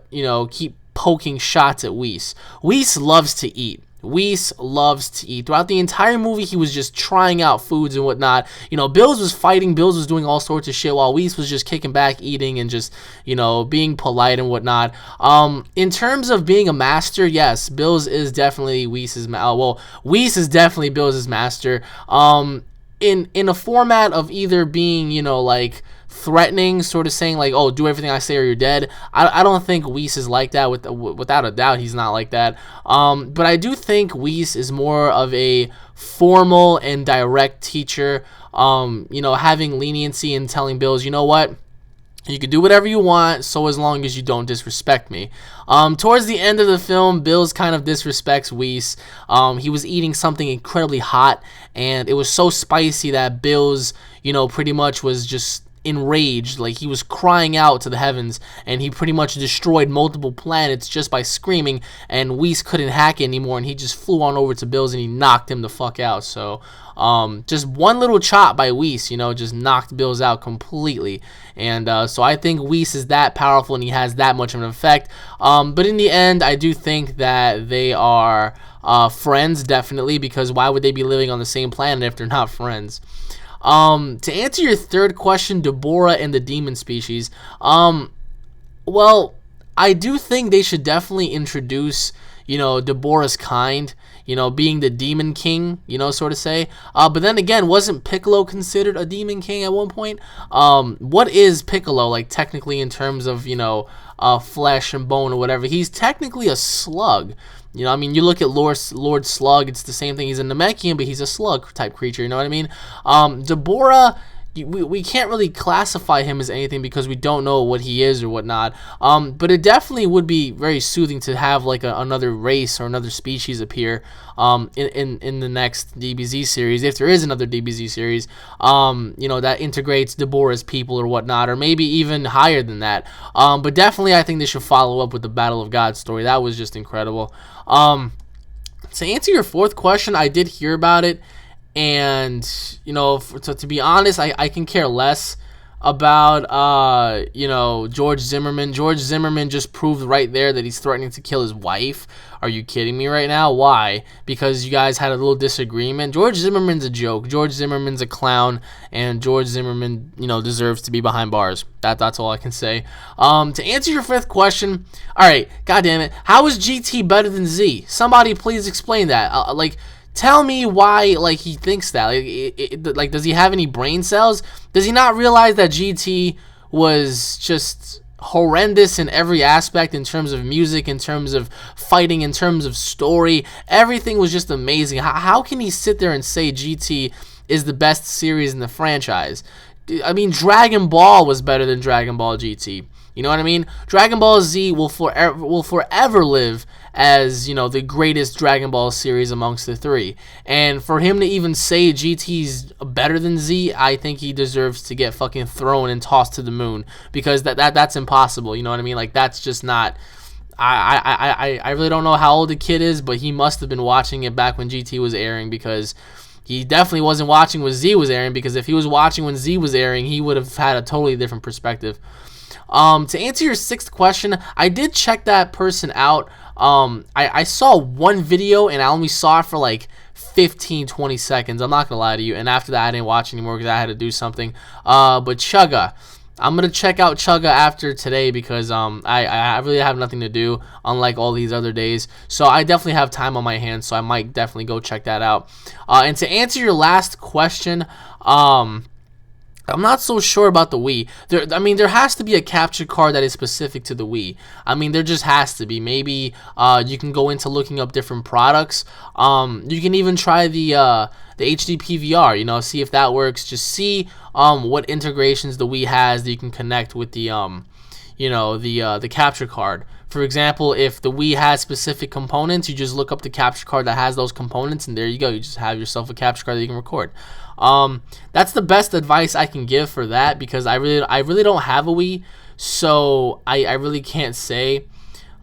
keep poking shots at Whis. Whis loves to eat. Whis loves to eat. Throughout the entire movie, he was just trying out foods and whatnot. Bills was fighting. Bills was doing all sorts of shit while Whis was just kicking back, eating, and just, being polite and whatnot. In terms of being a master, yes, Bills is definitely Whis' Whis is definitely Bills' master. in a format of either being, you know, like threatening, sort of saying like, oh, do everything I say or you're dead. I don't think Whis is like that. Without a doubt, he's not like that. But I do think Whis is more of a formal and direct teacher. You know, having leniency and telling Bills, you know what, you can do whatever you want, so as long as you don't disrespect me. Towards the end of the film, Bills kind of disrespects Whis. He was eating something incredibly hot, and it was so spicy that Bills, you know, pretty much was just enraged. Like, he was crying out to the heavens, and he pretty much destroyed multiple planets just by screaming, and Whis couldn't hack it anymore, and he just flew on over to Bills, and he knocked him the fuck out. So, just one little chop by Whis, you know, just knocked Bills out completely. And so I think Whis is that powerful, and he has that much of an effect. But in the end, I do think that they are friends, definitely, because why would they be living on the same planet if they're not friends? To answer your third question, Deborah and the demon species, well, I do think they should definitely introduce, you know, Deborah's kind, you know, being the demon king, you know, sort of say. But then again, wasn't Piccolo considered a demon king at one point? What is Piccolo, like, technically, in terms of, you know, flesh and bone or whatever? He's technically a slug. You know, I mean, you look at Lord Slug, it's the same thing. He's a Namekian, but he's a slug type creature, you know what I mean? Deborah, we can't really classify him as anything because we don't know what he is or whatnot. But it definitely would be very soothing to have like another race or another species appear in the next DBZ series, if there is another DBZ series, you know, that integrates Deborah's people or whatnot, or maybe even higher than that. But definitely I think they should follow up with the Battle of God story. That was just incredible. To answer your fourth question, I did hear about it. And, you know, to be honest, I can care less about, you know, George Zimmerman. George Zimmerman just proved right there that he's threatening to kill his wife. Are you kidding me right now? Why? Because you guys had a little disagreement? George Zimmerman's a joke. George Zimmerman's a clown. And George Zimmerman, you know, deserves to be behind bars. That's all I can say. To answer your fifth question, all right, goddamn it. How is GT better than Z? Somebody please explain that. Tell me why, like, he thinks that. Like, does he have any brain cells? Does he not realize that GT was just horrendous in every aspect, in terms of music, in terms of fighting, in terms of story? Everything was just amazing. How can he sit there and say GT is the best series in the franchise? I mean, Dragon Ball was better than Dragon Ball GT. You know what I mean? Dragon Ball Z will forever live as, you know, the greatest Dragon Ball series amongst the three. And for him to even say GT's better than Z, I think he deserves to get fucking thrown and tossed to the moon, because that's impossible. You know what I mean? Like, that's just not. I really don't know how old the kid is, but he must have been watching it back when GT was airing, because he definitely wasn't watching when Z was airing, because if he was watching when Z was airing, he would have had a totally different perspective. To answer your sixth question, I did check that person out. I saw one video, and I only saw it for like 15-20 seconds. I'm not gonna lie to you. And after that, I didn't watch anymore because I had to do something. But Chugga, I'm gonna check out Chugga after today, because I really have nothing to do, unlike all these other days. So I definitely have time on my hands, so I might definitely go check that out. And to answer your last question, I'm not so sure about the Wii. There has to be a capture card that is specific to the Wii. I mean, there just has to be. Maybe you can go into looking up different products. You can even try the HD PVR, you know, see if that works. Just see what integrations the Wii has that you can connect with the you know, the capture card. For example, if the Wii has specific components, you just look up the capture card that has those components, and there you go. You just have yourself a capture card that you can record. That's the best advice I can give for that, because I really don't have a Wii, so I really can't say.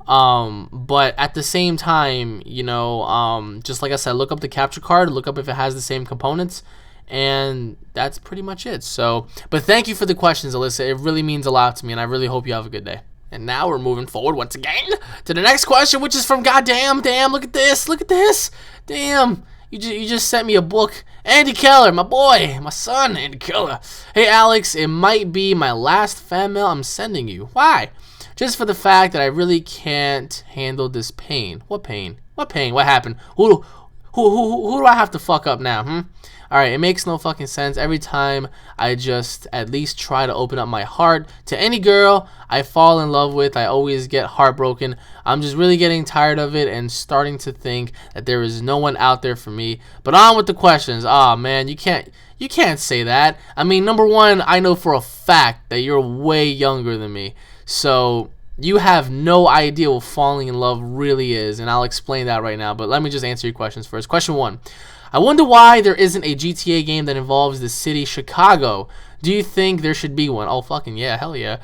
But at the same time, you know, just like I said, look up the capture card, look up if it has the same components, and that's pretty much it. So, but thank you for the questions, Alyssa. It really means a lot to me, and I really hope you have a good day. And now we're moving forward once again to the next question, which is from damn, look at this, damn. You just sent me a book. Andy Keller, my boy, my son, Andy Keller. Hey, Alex, it might be my last fan mail I'm sending you. Why? Just for the fact that I really can't handle this pain. What pain? What pain? What happened? Who do I have to fuck up now? All right, it makes no fucking sense. Every time I just at least try to open up my heart to any girl I fall in love with, I always get heartbroken. I'm just really getting tired of it and starting to think that there is no one out there for me. But on with the questions. Oh man, you can't say that. I mean, number one, I know for a fact that you're way younger than me. So you have no idea what falling in love really is, and I'll explain that right now. But let me just answer your questions first. Question one. I wonder why there isn't a GTA game that involves the city Chicago. Do you think there should be one? Oh, fucking yeah, hell yeah.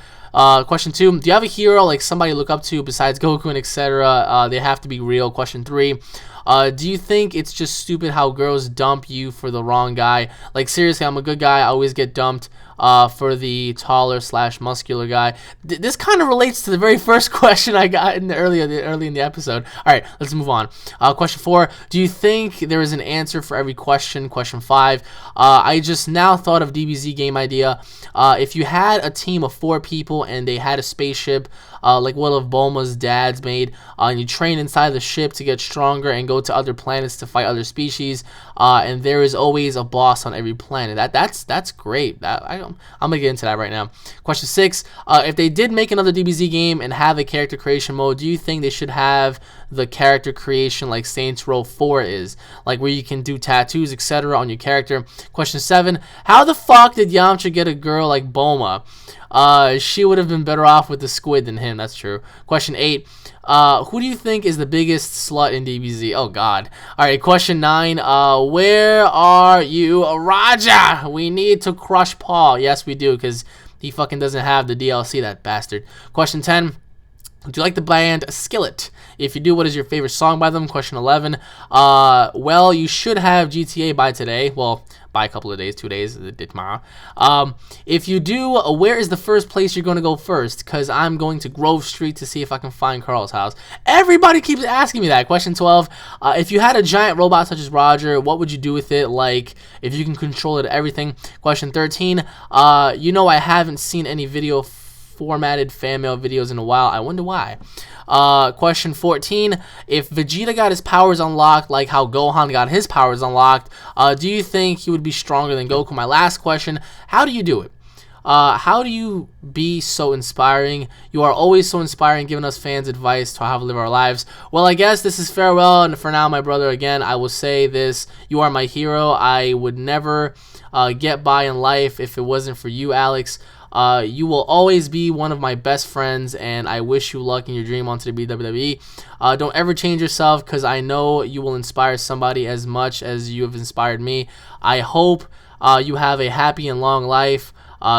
Question two, do you have a hero, like somebody you look up to besides Goku and etc.? They have to be real. Question three, do you think it's just stupid how girls dump you for the wrong guy? Like, seriously, I'm a good guy. I always get dumped for the taller / muscular guy. This kind of relates to the very first question I got in the early in the episode. All right, let's move on. Question four, do you think there is an answer for every question? Question five, I just now thought of DBZ game idea. If you had a team of 4 people and they had a spaceship, like one of Bulma's dads made, and you train inside the ship to get stronger and go to other planets to fight other species, and there is always a boss on every planet. That's great. I'm gonna get into that right now. Question 6, if they did make another DBZ game and have a character creation mode, do you think they should have the character creation like Saints Row 4 is, like where you can do tattoos, etc. on your character? Question 7, how the fuck did Yamcha get a girl like Bulma? She would have been better off with the squid than him. That's true. Question 8, who do you think is the biggest slut in DBZ? Oh god. Alright, question 9, where are you, Raja? We need to crush Paul. Yes, we do, because he fucking doesn't have the DLC, that bastard. Question 10, do you like the band Skillet? If you do, what is your favorite song by them? Question 11, well, you should have GTA by today. Well, by a couple of days, 2 days, tomorrow. If you do, where is the first place you're going to go first? Because I'm going to Grove Street to see if I can find Carl's house. Everybody keeps asking me that. Question 12, if you had a giant robot such as Roger, what would you do with it? Like, if you can control it, everything. Question 13, you know I haven't seen any video formatted fan mail videos in a while. I wonder why. Question 14, if Vegeta got his powers unlocked like how Gohan got his powers unlocked, do you think he would be stronger than Goku? My last question, how do you do it? How do you be so inspiring? You are always so inspiring, giving us fans advice to how to live our lives. Well, I guess this is farewell, and for now, my brother, again, I will say this: you are my hero. I would never get by in life if it wasn't for you, Alex. You will always be one of my best friends, and I wish you luck in your dream onto the WWE. Don't ever change yourself, because I know you will inspire somebody as much as you have inspired me. I hope you have a happy and long life.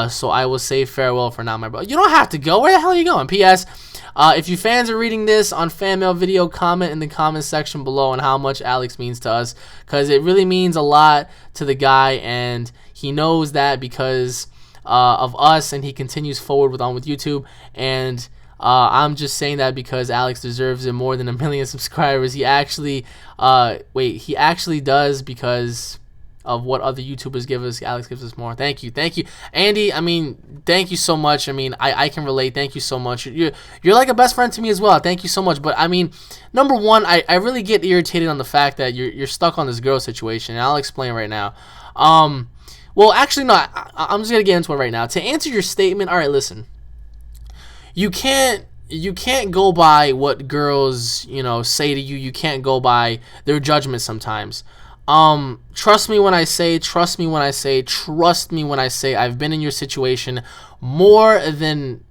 So I will say farewell for now, my brother. You don't have to go. Where the hell are you going? P.S. If you fans are reading this on fan mail video, comment in the comment section below on how much Alex means to us, because it really means a lot to the guy, and he knows that because of us, and he continues forward with YouTube. And I'm just saying that because Alex deserves it more than 1 million subscribers. He actually he actually does, because of what other YouTubers give us. Alex gives us more. Thank you, Andy. I mean, thank you so much. I mean, I can relate. Thank you so much. You're like a best friend to me as well. Thank you so much. But I mean, number one, I really get irritated on the fact that you're stuck on this girl situation, and I'll explain right now. Well, actually, no. I'm just gonna get into it right now. To answer your statement, all right, listen. You can't go by what girls, say to you. You can't go by their judgment sometimes. Trust me when I say, I've been in your situation more than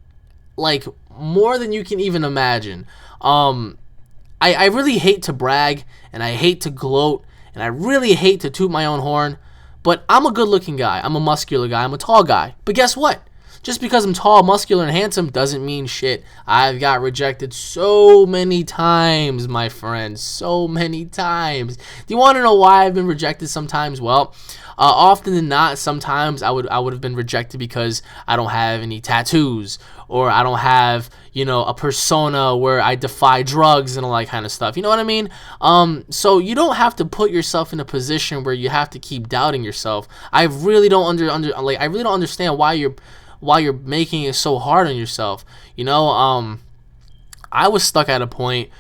you can even imagine. I really hate to brag, and I hate to gloat, and I really hate to toot my own horn, but I'm a good-looking guy. I'm a muscular guy. I'm a tall guy. But guess what? Just because I'm tall, muscular, and handsome doesn't mean shit. I've got rejected so many times, my friend. So many times. Do you want to know why I've been rejected sometimes? Well, often than not, sometimes I would have been rejected because I don't have any tattoos, or I don't have, a persona where I defy drugs and all that kind of stuff. You know what I mean? So you don't have to put yourself in a position where you have to keep doubting yourself. I really don't I really don't understand why you're making it so hard on yourself. I was stuck at a point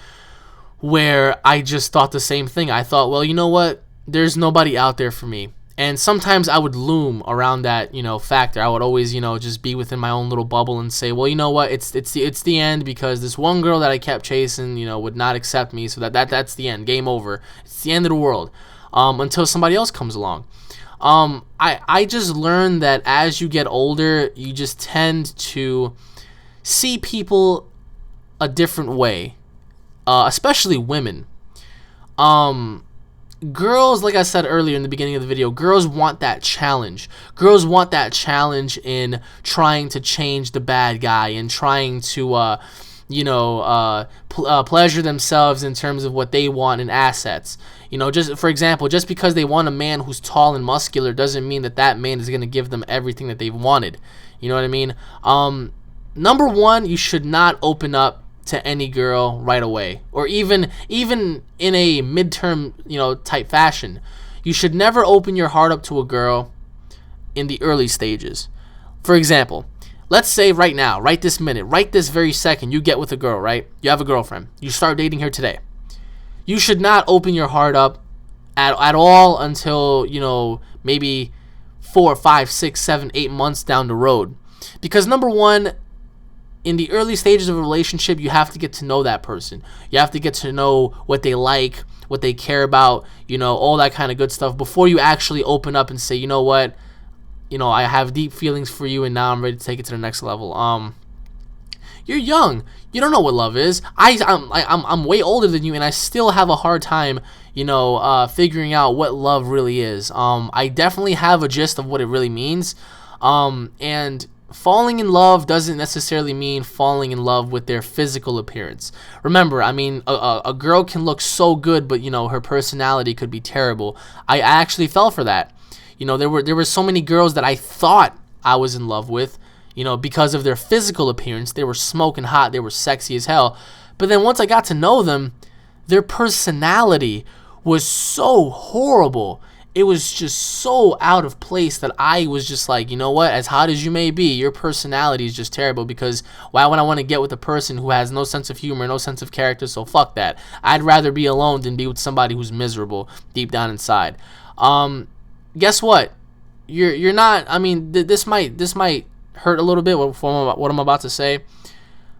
where I just thought the same thing. I thought, well, you know what? There's nobody out there for me. And sometimes I would loom around that, factor. I would always, just be within my own little bubble and say, well, you know what? It's the end, because this one girl that I kept chasing, would not accept me. So that's the end. Game over. It's the end of the world. Until somebody else comes along. I just learned that as you get older, you just tend to see people a different way, especially women. Girls, like I said earlier in the beginning of the video, girls want that challenge. Girls want that challenge in trying to change the bad guy and trying to, pleasure themselves in terms of what they want in assets. Just for example, just because they want a man who's tall and muscular doesn't mean that man is going to give them everything that they've wanted. You know what I mean? Number one, you should not open up to any girl right away, or even in a midterm type fashion. You should never open your heart up to a girl in the early stages. For example, let's say right now, right this minute, right this very second, you get with a girl, right? You have a girlfriend, you start dating her today. You should not open your heart up at all until maybe 4, 5, 6, 7, 8 months down the road, because number one, in the early stages of a relationship, you have to get to know that person. You have to get to know what they like, what they care about, all that kind of good stuff before you actually open up and say, you know what, I have deep feelings for you and now I'm ready to take it to the next level. You're young. You don't know what love is. I'm way older than you, and I still have a hard time, figuring out what love really is. I definitely have a gist of what it really means. And falling in love doesn't necessarily mean falling in love with their physical appearance. Remember, a girl can look so good, but her personality could be terrible. I actually fell for that. There were so many girls that I thought I was in love with, because of their physical appearance. They were smoking hot, they were sexy as hell. But then once I got to know them, their personality was so horrible. It was just so out of place that I was just like, you know what, as hot as you may be, your personality is just terrible, because why would I want to get with a person who has no sense of humor, no sense of character? So fuck that. I'd rather be alone than be with somebody who's miserable deep down inside. Guess what? You're not, this might hurt a little bit what I'm about to say,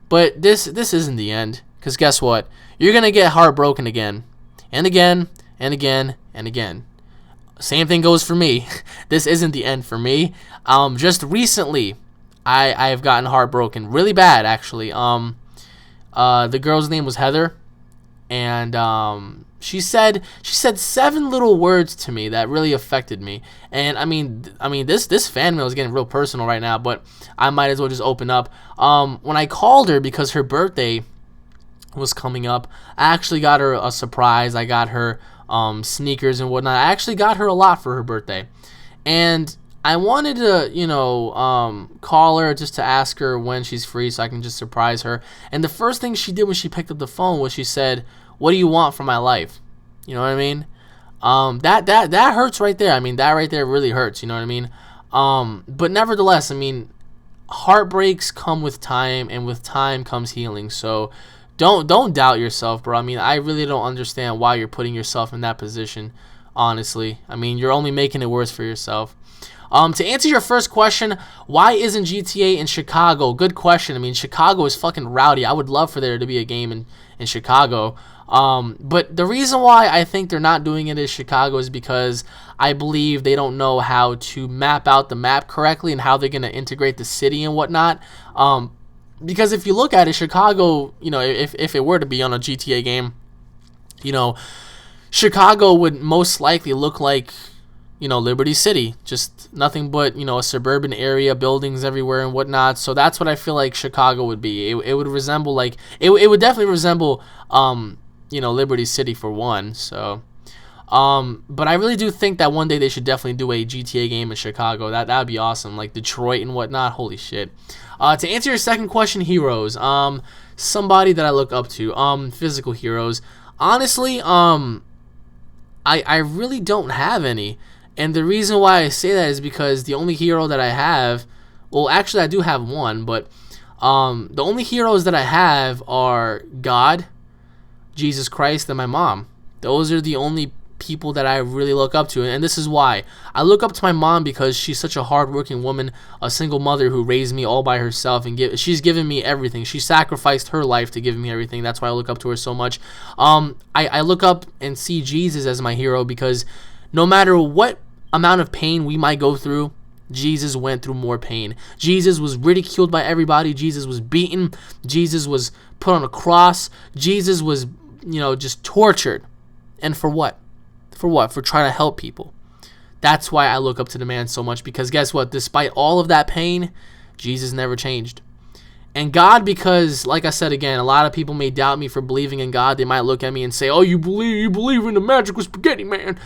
but this isn't the end, because guess what? You're going to get heartbroken again and again and again and again. Same thing goes for me. This isn't the end for me. Just recently, I have gotten heartbroken really bad, actually. The girl's name was Heather, and she said 7 little words to me that really affected me. And this fan mail is getting real personal right now, but I might as well just open up. When I called her because her birthday was coming up, I actually got her a surprise. I got her sneakers and whatnot. I actually got her a lot for her birthday, and I wanted to call her just to ask her when she's free so I can just surprise her. And the first thing she did when she picked up the phone was she said, "What do you want from my life?" You know what I mean? That hurts right there. That right there really hurts. You know what I mean? But nevertheless, heartbreaks come with time, and with time comes healing. So don't doubt yourself, bro. I really don't understand why you're putting yourself in that position, honestly. You're only making it worse for yourself. To answer your first question, why isn't GTA in Chicago? Good question. Chicago is fucking rowdy. I would love for there to be a game in Chicago. But the reason why I think they're not doing it in Chicago is because I believe they don't know how to map out the map correctly and how they're going to integrate the city and whatnot. Because if you look at it, Chicago, if it were to be on a GTA game, Chicago would most likely look like, Liberty City. Just nothing but, a suburban area, buildings everywhere and whatnot. So that's what I feel like Chicago would be. It would resemble, it would definitely resemble, Liberty City for one. So, but I really do think that one day they should definitely do a GTA game in Chicago. That would be awesome. Like Detroit and whatnot. Holy shit. To answer your second question, heroes. Somebody that I look up to. Physical heroes. Honestly, I really don't have any. And the reason why I say that is because the only hero that I have, well, actually I do have one, but the only heroes that I have are God, Jesus Christ, and my mom. Those are the only people that I really look up to, and this is why. I look up to my mom because she's such a hardworking woman, a single mother who raised me all by herself, and she's given me everything. She sacrificed her life to give me everything. That's why I look up to her so much. I look up and see Jesus as my hero because no matter what amount of pain we might go through, Jesus went through more pain. Jesus was ridiculed by everybody. Jesus was beaten. Jesus was put on a cross. Jesus was, just tortured. And for what? For what? For trying to help people. That's why I look up to the man so much, because guess what? Despite all of that pain, Jesus never changed. And God, because, like I said again, a lot of people may doubt me for believing in God. They might look at me and say, oh, you believe in the magical spaghetti man.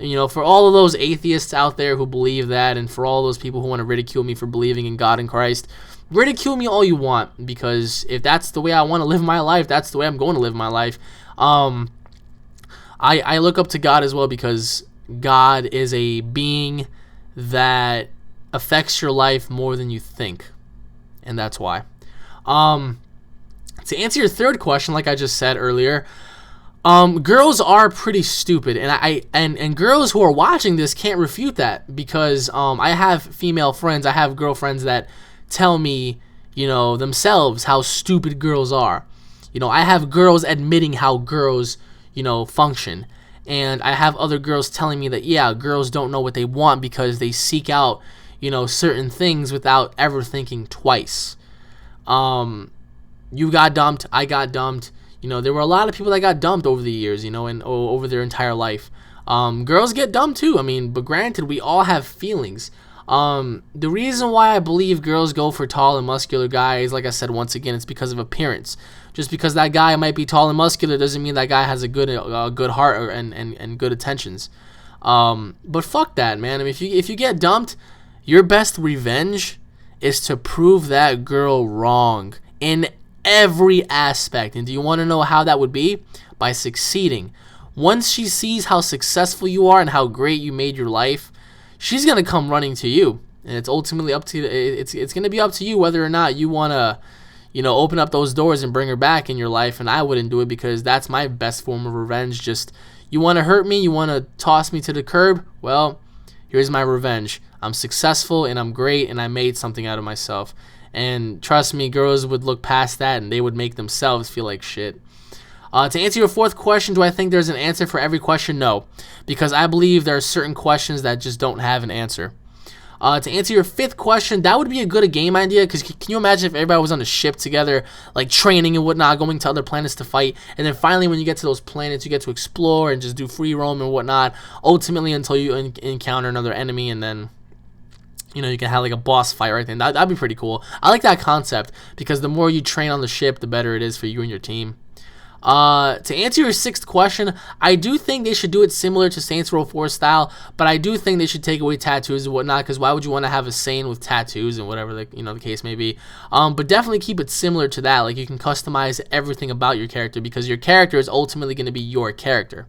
And, for all of those atheists out there who believe that, and for all those people who want to ridicule me for believing in God and Christ, ridicule me all you want, because if that's the way I want to live my life, that's the way I'm going to live my life. I look up to God as well because God is a being that affects your life more than you think. And that's why. To answer your third question, like I just said earlier, girls are pretty stupid, and girls who are watching this can't refute that, because I have female friends, I have girlfriends that tell me, themselves how stupid girls are. I have girls admitting how girls, function, and I have other girls telling me that, yeah, girls don't know what they want because they seek out, certain things without ever thinking twice. You got dumped, I got dumped. There were a lot of people that got dumped over the years, and over their entire life. Girls get dumped too. But granted, we all have feelings. The reason why I believe girls go for tall and muscular guys, like I said, once again, it's because of appearance. Just because that guy might be tall and muscular doesn't mean that guy has a good heart and good intentions. But fuck that, man. If you get dumped, your best revenge is to prove that girl wrong in every aspect. And do you want to know how that would be? By succeeding. Once she sees how successful you are and how great you made your life, she's gonna come running to you, and it's ultimately up to it's gonna be up to you whether or not you wanna, open up those doors and bring her back in your life. And I wouldn't do it because that's my best form of revenge. Just, you want to hurt me, you want to toss me to the curb. Well, here's my revenge. I'm successful and I'm great and I made something out of myself. And trust me, girls would look past that and they would make themselves feel like shit. To answer your fourth question, do I think there's an answer for every question? No, because I believe there are certain questions that just don't have an answer. To answer your fifth question, that would be a good game idea, because can you imagine if everybody was on a ship together, like training and whatnot, going to other planets to fight, and then finally when you get to those planets, you get to explore and just do free roam and whatnot, ultimately until you encounter another enemy, and then you can have like a boss fight right then. That'd be pretty cool. I like that concept, because the more you train on the ship, the better it is for you and your team. To answer your sixth question, I do think they should do it similar to Saints Row 4 style, but I do think they should take away tattoos and whatnot, because why would you want to have a Saint with tattoos and whatever the case may be. But definitely keep it similar to that. Like, you can customize everything about your character, because your character is ultimately going to be your character.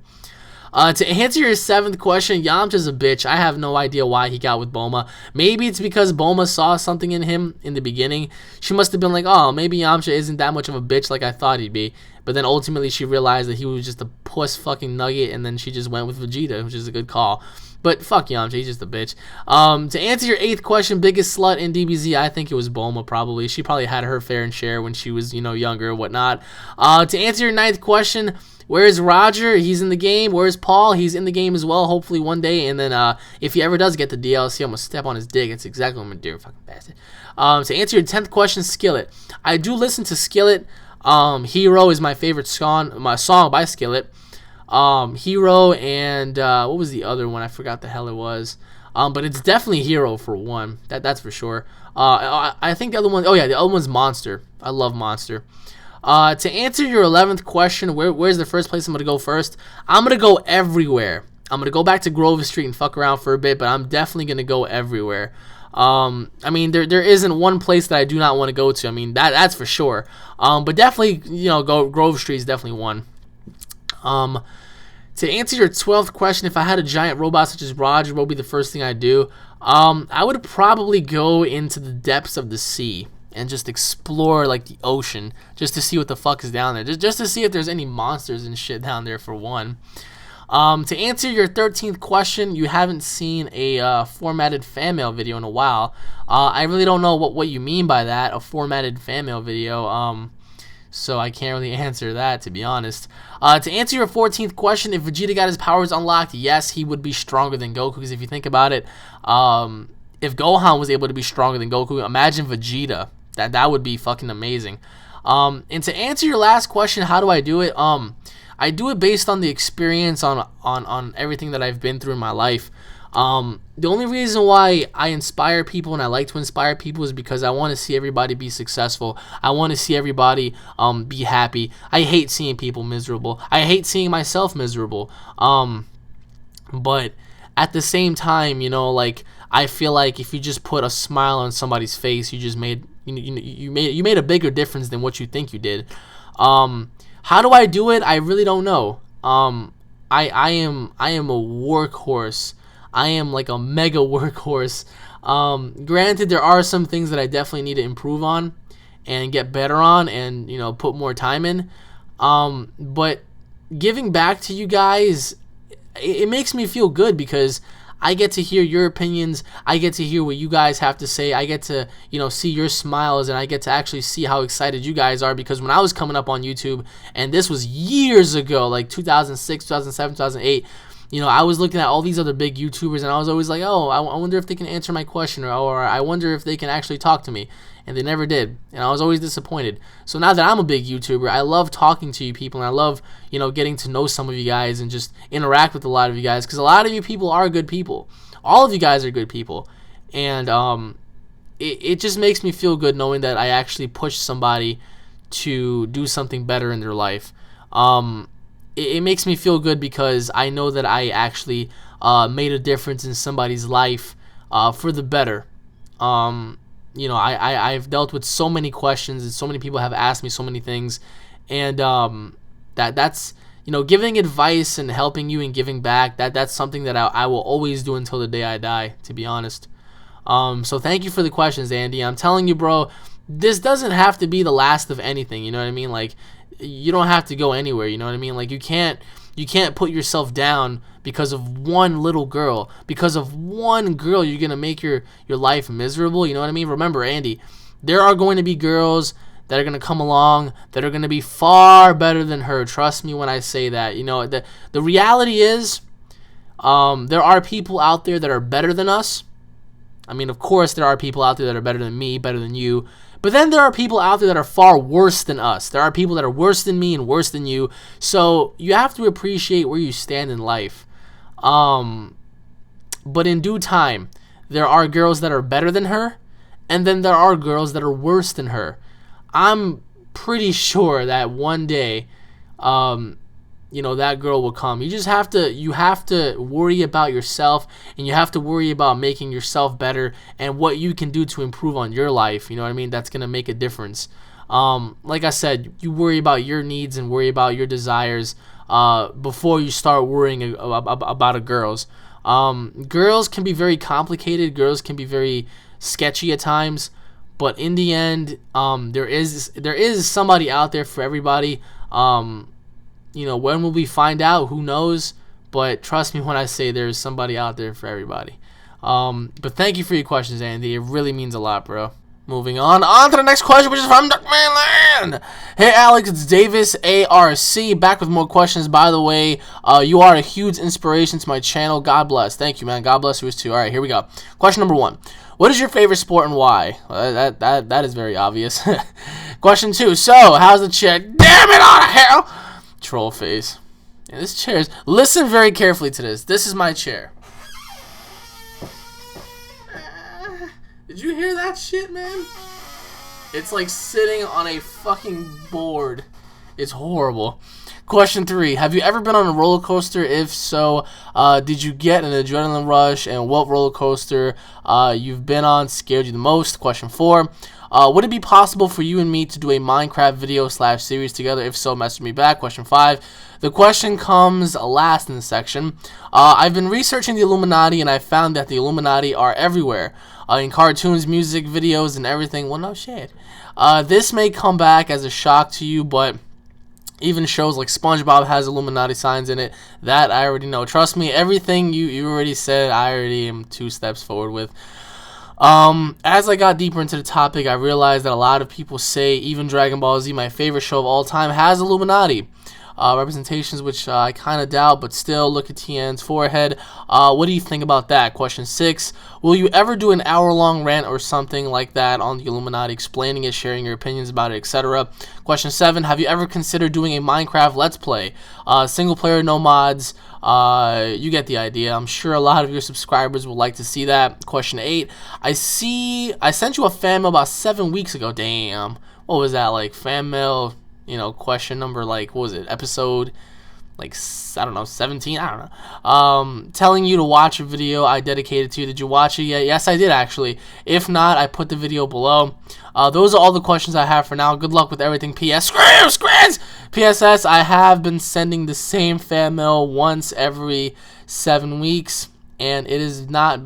To answer your seventh question, Yamcha's a bitch. I have no idea why he got with Bulma. Maybe it's because Bulma saw something in him in the beginning. She must have been like, oh, maybe Yamcha isn't that much of a bitch like I thought he'd be. But then ultimately she realized that he was just a puss fucking nugget, and then she just went with Vegeta, which is a good call. But fuck Yamcha, he's just a bitch. To answer your eighth question, biggest slut in DBZ, I think it was Bulma, probably. She probably had her fair share when she was, younger or whatnot. To answer your ninth question, where's Roger? He's in the game. Where's Paul? He's in the game as well, hopefully one day. And then if he ever does get the DLC, I'm going to step on his dick. That's exactly what I'm going to do, fucking bastard. To answer your 10th question, Skillet. I do listen to Skillet. Hero is my favorite song by Skillet. Hero and what was the other one? I forgot the hell it was. But it's definitely Hero for one. That's for sure. I think the other one, the other one's Monster. I love Monster. To answer your 11th question, where's the first place I'm going to go first? I'm going to go everywhere. I'm going to go back to Grove Street and fuck around for a bit, but I'm definitely going to go everywhere. There isn't one place that I do not want to go to. That's for sure. But definitely, Grove Street is definitely one. To answer your 12th question, if I had a giant robot such as Roger, what would be the first thing I'd do? I would probably go into the depths of the sea and just explore like the ocean just to see what the fuck is down there, just to see if there's any monsters and shit down there for one. To answer your 13th question, you haven't seen a formatted fan mail video in a while. I really don't know what you mean by that, a formatted fan mail video. So I can't really answer that, to be honest. To answer your 14th question, if Vegeta got his powers unlocked, yes, he would be stronger than Goku. Because if you think about it, if Gohan was able to be stronger than Goku, imagine Vegeta. That would be fucking amazing. And to answer your last question, how do I do it? I do it based on the experience on everything that I've been through in my life. The only reason why I inspire people and I like to inspire people is because I want to see everybody be successful. I want to see everybody be happy. I hate seeing people miserable. I hate seeing myself miserable. But at the same time, you know, like, I feel like if you just put a smile on somebody's face, you just made you made a bigger difference than what you think you did. How do I do it? I really don't know. I am a workhorse. I am like a mega workhorse. Granted, there are some things that I definitely need to improve on and get better on, and, you know, put more time in. But giving back to you guys, it makes me feel good because I get to hear your opinions. I get to hear what you guys have to say. I get to, you know, see your smiles, and I get to actually see how excited you guys are, because when I was coming up on YouTube, and this was years ago, like 2006, 2007, 2008, you know, I was looking at all these other big YouTubers, and I was always like, oh, I wonder if they can answer my question, or I wonder if they can actually talk to me. And they never did, and I was always disappointed. So now that I'm a big YouTuber, I love talking to you people, and I love, you know, getting to know some of you guys and just interact with a lot of you guys, because a lot of you people are good people. All of you guys are good people, and it just makes me feel good knowing that I actually pushed somebody to do something better in their life. It makes me feel good because I know that I actually made a difference in somebody's life for the better. You know, I've dealt with so many questions, and so many people have asked me so many things, and that's, you know, giving advice and helping you and giving back, that's something that I will always do until the day I die, to be honest. So thank you for the questions, Andy. I'm telling you, bro, this doesn't have to be the last of anything, you know what I mean? Like, you don't have to go anywhere, you know what I mean? Like, you can't put yourself down because of one little girl. Because of one girl, you're going to make your life miserable, you know what I mean? Remember, Andy, there are going to be girls that are going to come along that are going to be far better than her. Trust me when I say that. You know, the reality is, there are people out there that are better than us. I mean, of course, there are people out there that are better than me, better than you. But then there are people out there that are far worse than us. There are people that are worse than me and worse than you. So you have to appreciate where you stand in life. But in due time, there are girls that are better than her, and then there are girls that are worse than her. I'm pretty sure that one day, you know, that girl will come. You have to worry about yourself, and you have to worry about making yourself better and what you can do to improve on your life. You know what I mean? That's going to make a difference. Like I said, you worry about your needs and worry about your desires before you start worrying about a girl's. Girls can be very complicated. Girls can be very sketchy at times. But in the end, there is somebody out there for everybody. You know, when will we find out? Who knows? But trust me when I say there's somebody out there for everybody. But thank you for your questions, Andy. It really means a lot, bro. Moving on to the next question, which is from Duckmanland. Hey, Alex, it's Davis ARC back with more questions. By the way, you are a huge inspiration to my channel. God bless. Thank you, man. God bless you too. All right, here we go. Question number 1. What is your favorite sport and why? Well, that is very obvious. Question 2. So, how's the chair? Damn it all to hell! Troll face. Yeah, this chair is... Listen very carefully to this. This is my chair. Did you hear that shit, man? It's like sitting on a fucking board. It's horrible. Question 3. Have you ever been on a roller coaster? If so, did you get an adrenaline rush? And what roller coaster you've been on scared you the most? Question 4. Would it be possible for you and me to do a Minecraft video / series together? If so, message me back. Question 5. The question comes last in the section. I've been researching the Illuminati, and I found that the Illuminati are everywhere. in cartoons, music videos, and everything. Well, no shit. This may come back as a shock to you, but even shows like SpongeBob has Illuminati signs in it. That I already know. Trust me, everything you already said, I already am 2 steps forward with. As I got deeper into the topic, I realized that a lot of people say even Dragon Ball Z, my favorite show of all time, has Illuminati representations, which I kind of doubt, but still, look at Tien's forehead. What do you think about that? Question 6, will you ever do an hour-long rant or something like that on the Illuminati, explaining it, sharing your opinions about it, etc.? Question 7, have you ever considered doing a Minecraft Let's Play? Single player, no mods. You get the idea. I'm sure a lot of your subscribers would like to see that. Question 8, I sent you a fan mail about 7 weeks ago. Damn. What was that, like, fan mail, question number, like, what was it, episode, like, I don't know, 17, I don't know, telling you to watch a video I dedicated to you. Did you watch it yet? Yes, I did, actually. If not, I put the video below. Those are all the questions I have for now. Good luck with everything. P.S. Screams! P.S.S. I have been sending the same fan mail once every 7 weeks, and it hasn't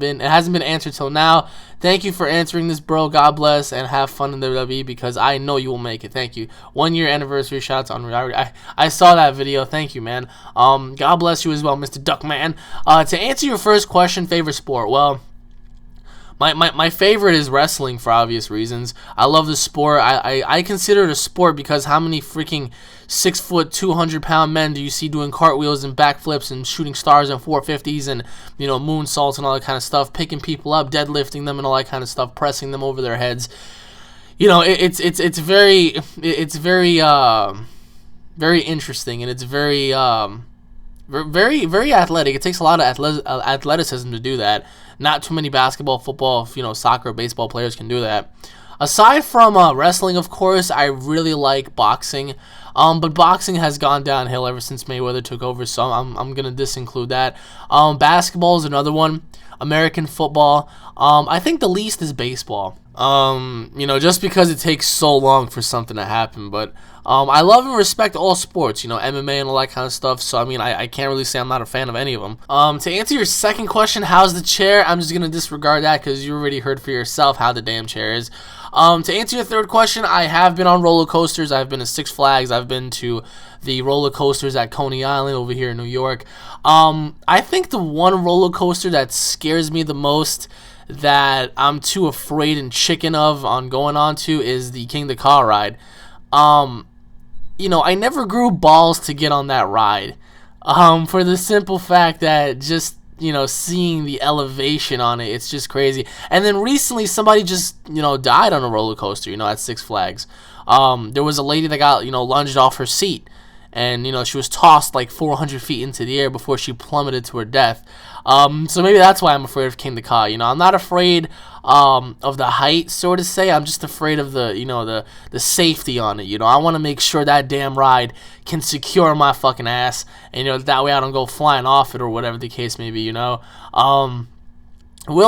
been answered till now. Thank you for answering this, bro. God bless, and have fun in the WWE, because I know you will make it. Thank you. 1 year anniversary. Shout out to Unreal. I saw that video. Thank you, man. God bless you as well, Mr. Duckman. To answer your first question, favorite sport. Well, my favorite is wrestling for obvious reasons. I love the sport. I consider it a sport because how many freaking 6 foot, 200-pound men do you see doing cartwheels and backflips and shooting stars and 450s and moonsaults and all that kind of stuff, picking people up, deadlifting them and all that kind of stuff, pressing them over their heads. It's very interesting, and it's very athletic. It takes a lot of athleticism to do that. Not too many basketball, football, soccer, baseball players can do that. Aside from wrestling, of course, I really like boxing. But boxing has gone downhill ever since Mayweather took over, so I'm gonna disinclude that. Basketball is another one. American football. I think the least is baseball. Just because it takes so long for something to happen. But I love and respect all sports, MMA and all that kind of stuff. So, I can't really say I'm not a fan of any of them. To answer your second question, how's the chair? I'm just going to disregard that because you already heard for yourself how the damn chair is. To answer your third question, I have been on roller coasters. I've been to Six Flags. I've been to the roller coasters at Coney Island over here in New York. I think the one roller coaster that scares me the most, that I'm too afraid and chicken of on going on to, is the King of the Car ride. I never grew balls to get on that ride. For the simple fact that just, seeing the elevation on it, it's just crazy. And then recently somebody just, died on a roller coaster, at Six Flags. There was a lady that got, lunged off her seat. And, she was tossed like 400 feet into the air before she plummeted to her death. So maybe that's why I'm afraid of King of the Car. I'm not afraid of the height, so to say. I'm just afraid of the safety on it. I want to make sure that damn ride can secure my fucking ass. And, that way I don't go flying off it or whatever the case may be, Will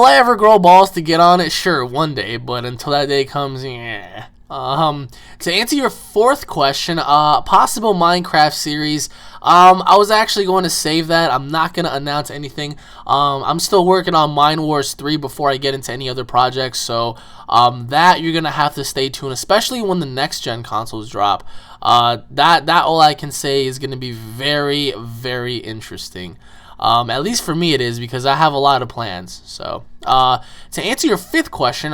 I ever grow balls to get on it? Sure, one day. But until that day comes, yeah. To answer your fourth question, possible Minecraft series, I was actually going to save that. I'm not going to announce anything. I'm still working on Mine Wars 3 before I get into any other projects, so that you're going to have to stay tuned, especially when the next gen consoles drop. That all I can say is going to be very, very interesting. At least for me it is, because I have a lot of plans. So, to answer your fifth question,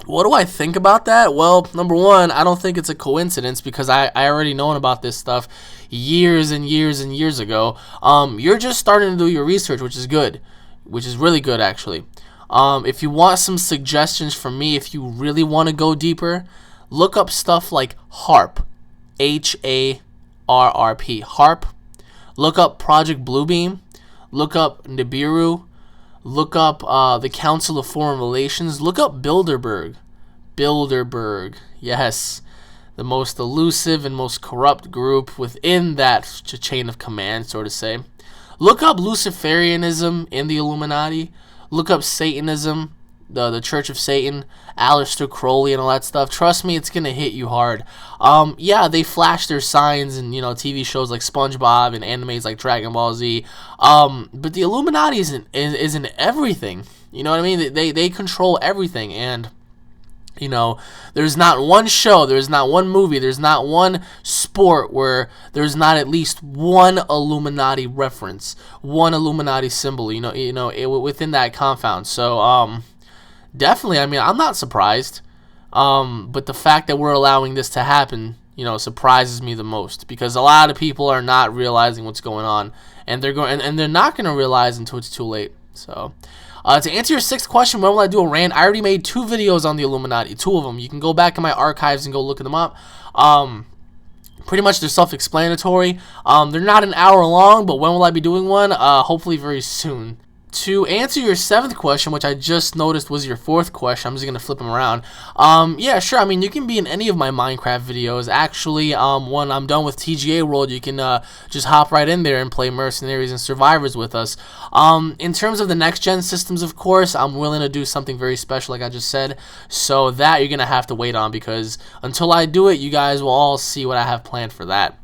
what do I think about that? Well, number one, I don't think it's a coincidence, because I already known about this stuff years and years and years ago. You're just starting to do your research, which is good, which is really good, actually. If you want some suggestions from me, if you really want to go deeper, look up stuff like HARP, HARRP, HARP. Look up Project Bluebeam. Look up Nibiru. Look up the Council of Foreign Relations. Look up Bilderberg. Bilderberg. Yes. The most elusive and most corrupt group within that chain of command, so to say. Look up Luciferianism in the Illuminati. Look up Satanism, the Church of Satan, Aleister Crowley and all that stuff. Trust me, it's going to hit you hard. Yeah, they flash their signs in, TV shows like SpongeBob and animes like Dragon Ball Z. But the Illuminati isn't everything. You know what I mean? They control everything, and you know, there's not one show, there's not one movie, there's not one sport where there's not at least one Illuminati reference, one Illuminati symbol, within that compound. So, definitely, I mean, I'm not surprised. But the fact that we're allowing this to happen, surprises me the most, because a lot of people are not realizing what's going on, and they're not going to realize until it's too late. So, to answer your sixth question, when will I do a rant? I already made 2 videos on the Illuminati, 2 of them. You can go back in my archives and go look them up. Pretty much they're self-explanatory. They're not an hour long, but when will I be doing one? Hopefully very soon. To answer your 7th question, which I just noticed was your 4th question, I'm just going to flip them around. Yeah, sure. I mean, you can be in any of my Minecraft videos. Actually, when I'm done with TGA World, you can just hop right in there and play Mercenaries and Survivors with us. In terms of the next-gen systems, of course, I'm willing to do something very special, like I just said. So that you're going to have to wait on, because until I do it, you guys will all see what I have planned for that.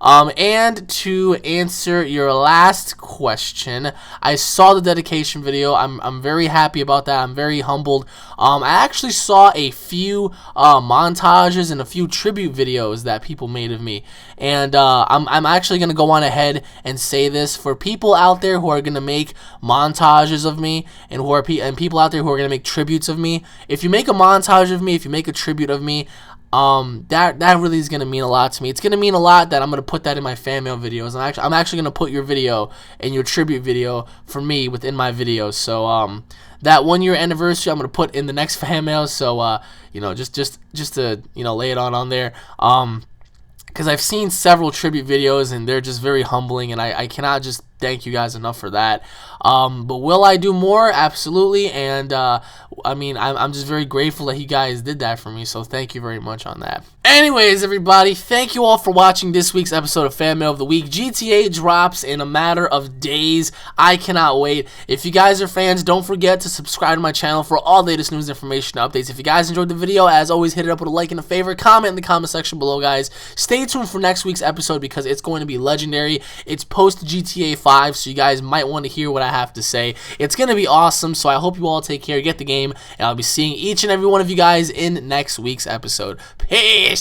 And to answer your last question, I saw the dedication video. I'm very happy about that. I'm very humbled. I actually saw a few montages and a few tribute videos that people made of me, and I'm actually gonna go on ahead and say this for people out there who are gonna make montages of me, and people out there who are gonna make tributes of me. If you make a montage of me, if you make a tribute of me, that really is gonna mean a lot to me. It's gonna mean a lot that I'm gonna put that in my fan mail videos. I'm actually gonna put your video and your tribute video for me within my videos. So that 1-year anniversary I'm gonna put in the next fan mail. So just to lay it on there. Because I've seen several tribute videos and they're just very humbling, and I cannot just thank you guys enough for that. But will I do more? Absolutely. And I mean, I'm just very grateful that you guys did that for me, so thank you very much on that. Anyways, everybody, thank you all for watching this week's episode of Fan Mail of the Week. GTA drops in a matter of days. I cannot wait. If you guys are fans, don't forget to subscribe to my channel for all the latest news, information, and updates. If you guys enjoyed the video, as always, hit it up with a like and a favorite. Comment in the comment section below, guys. Stay tuned for next week's episode, because it's going to be legendary. It's post GTA 5, so you guys might want to hear what I have to say. It's going to be awesome, so I hope you all take care, get the game, and I'll be seeing each and every one of you guys in next week's episode. Peace!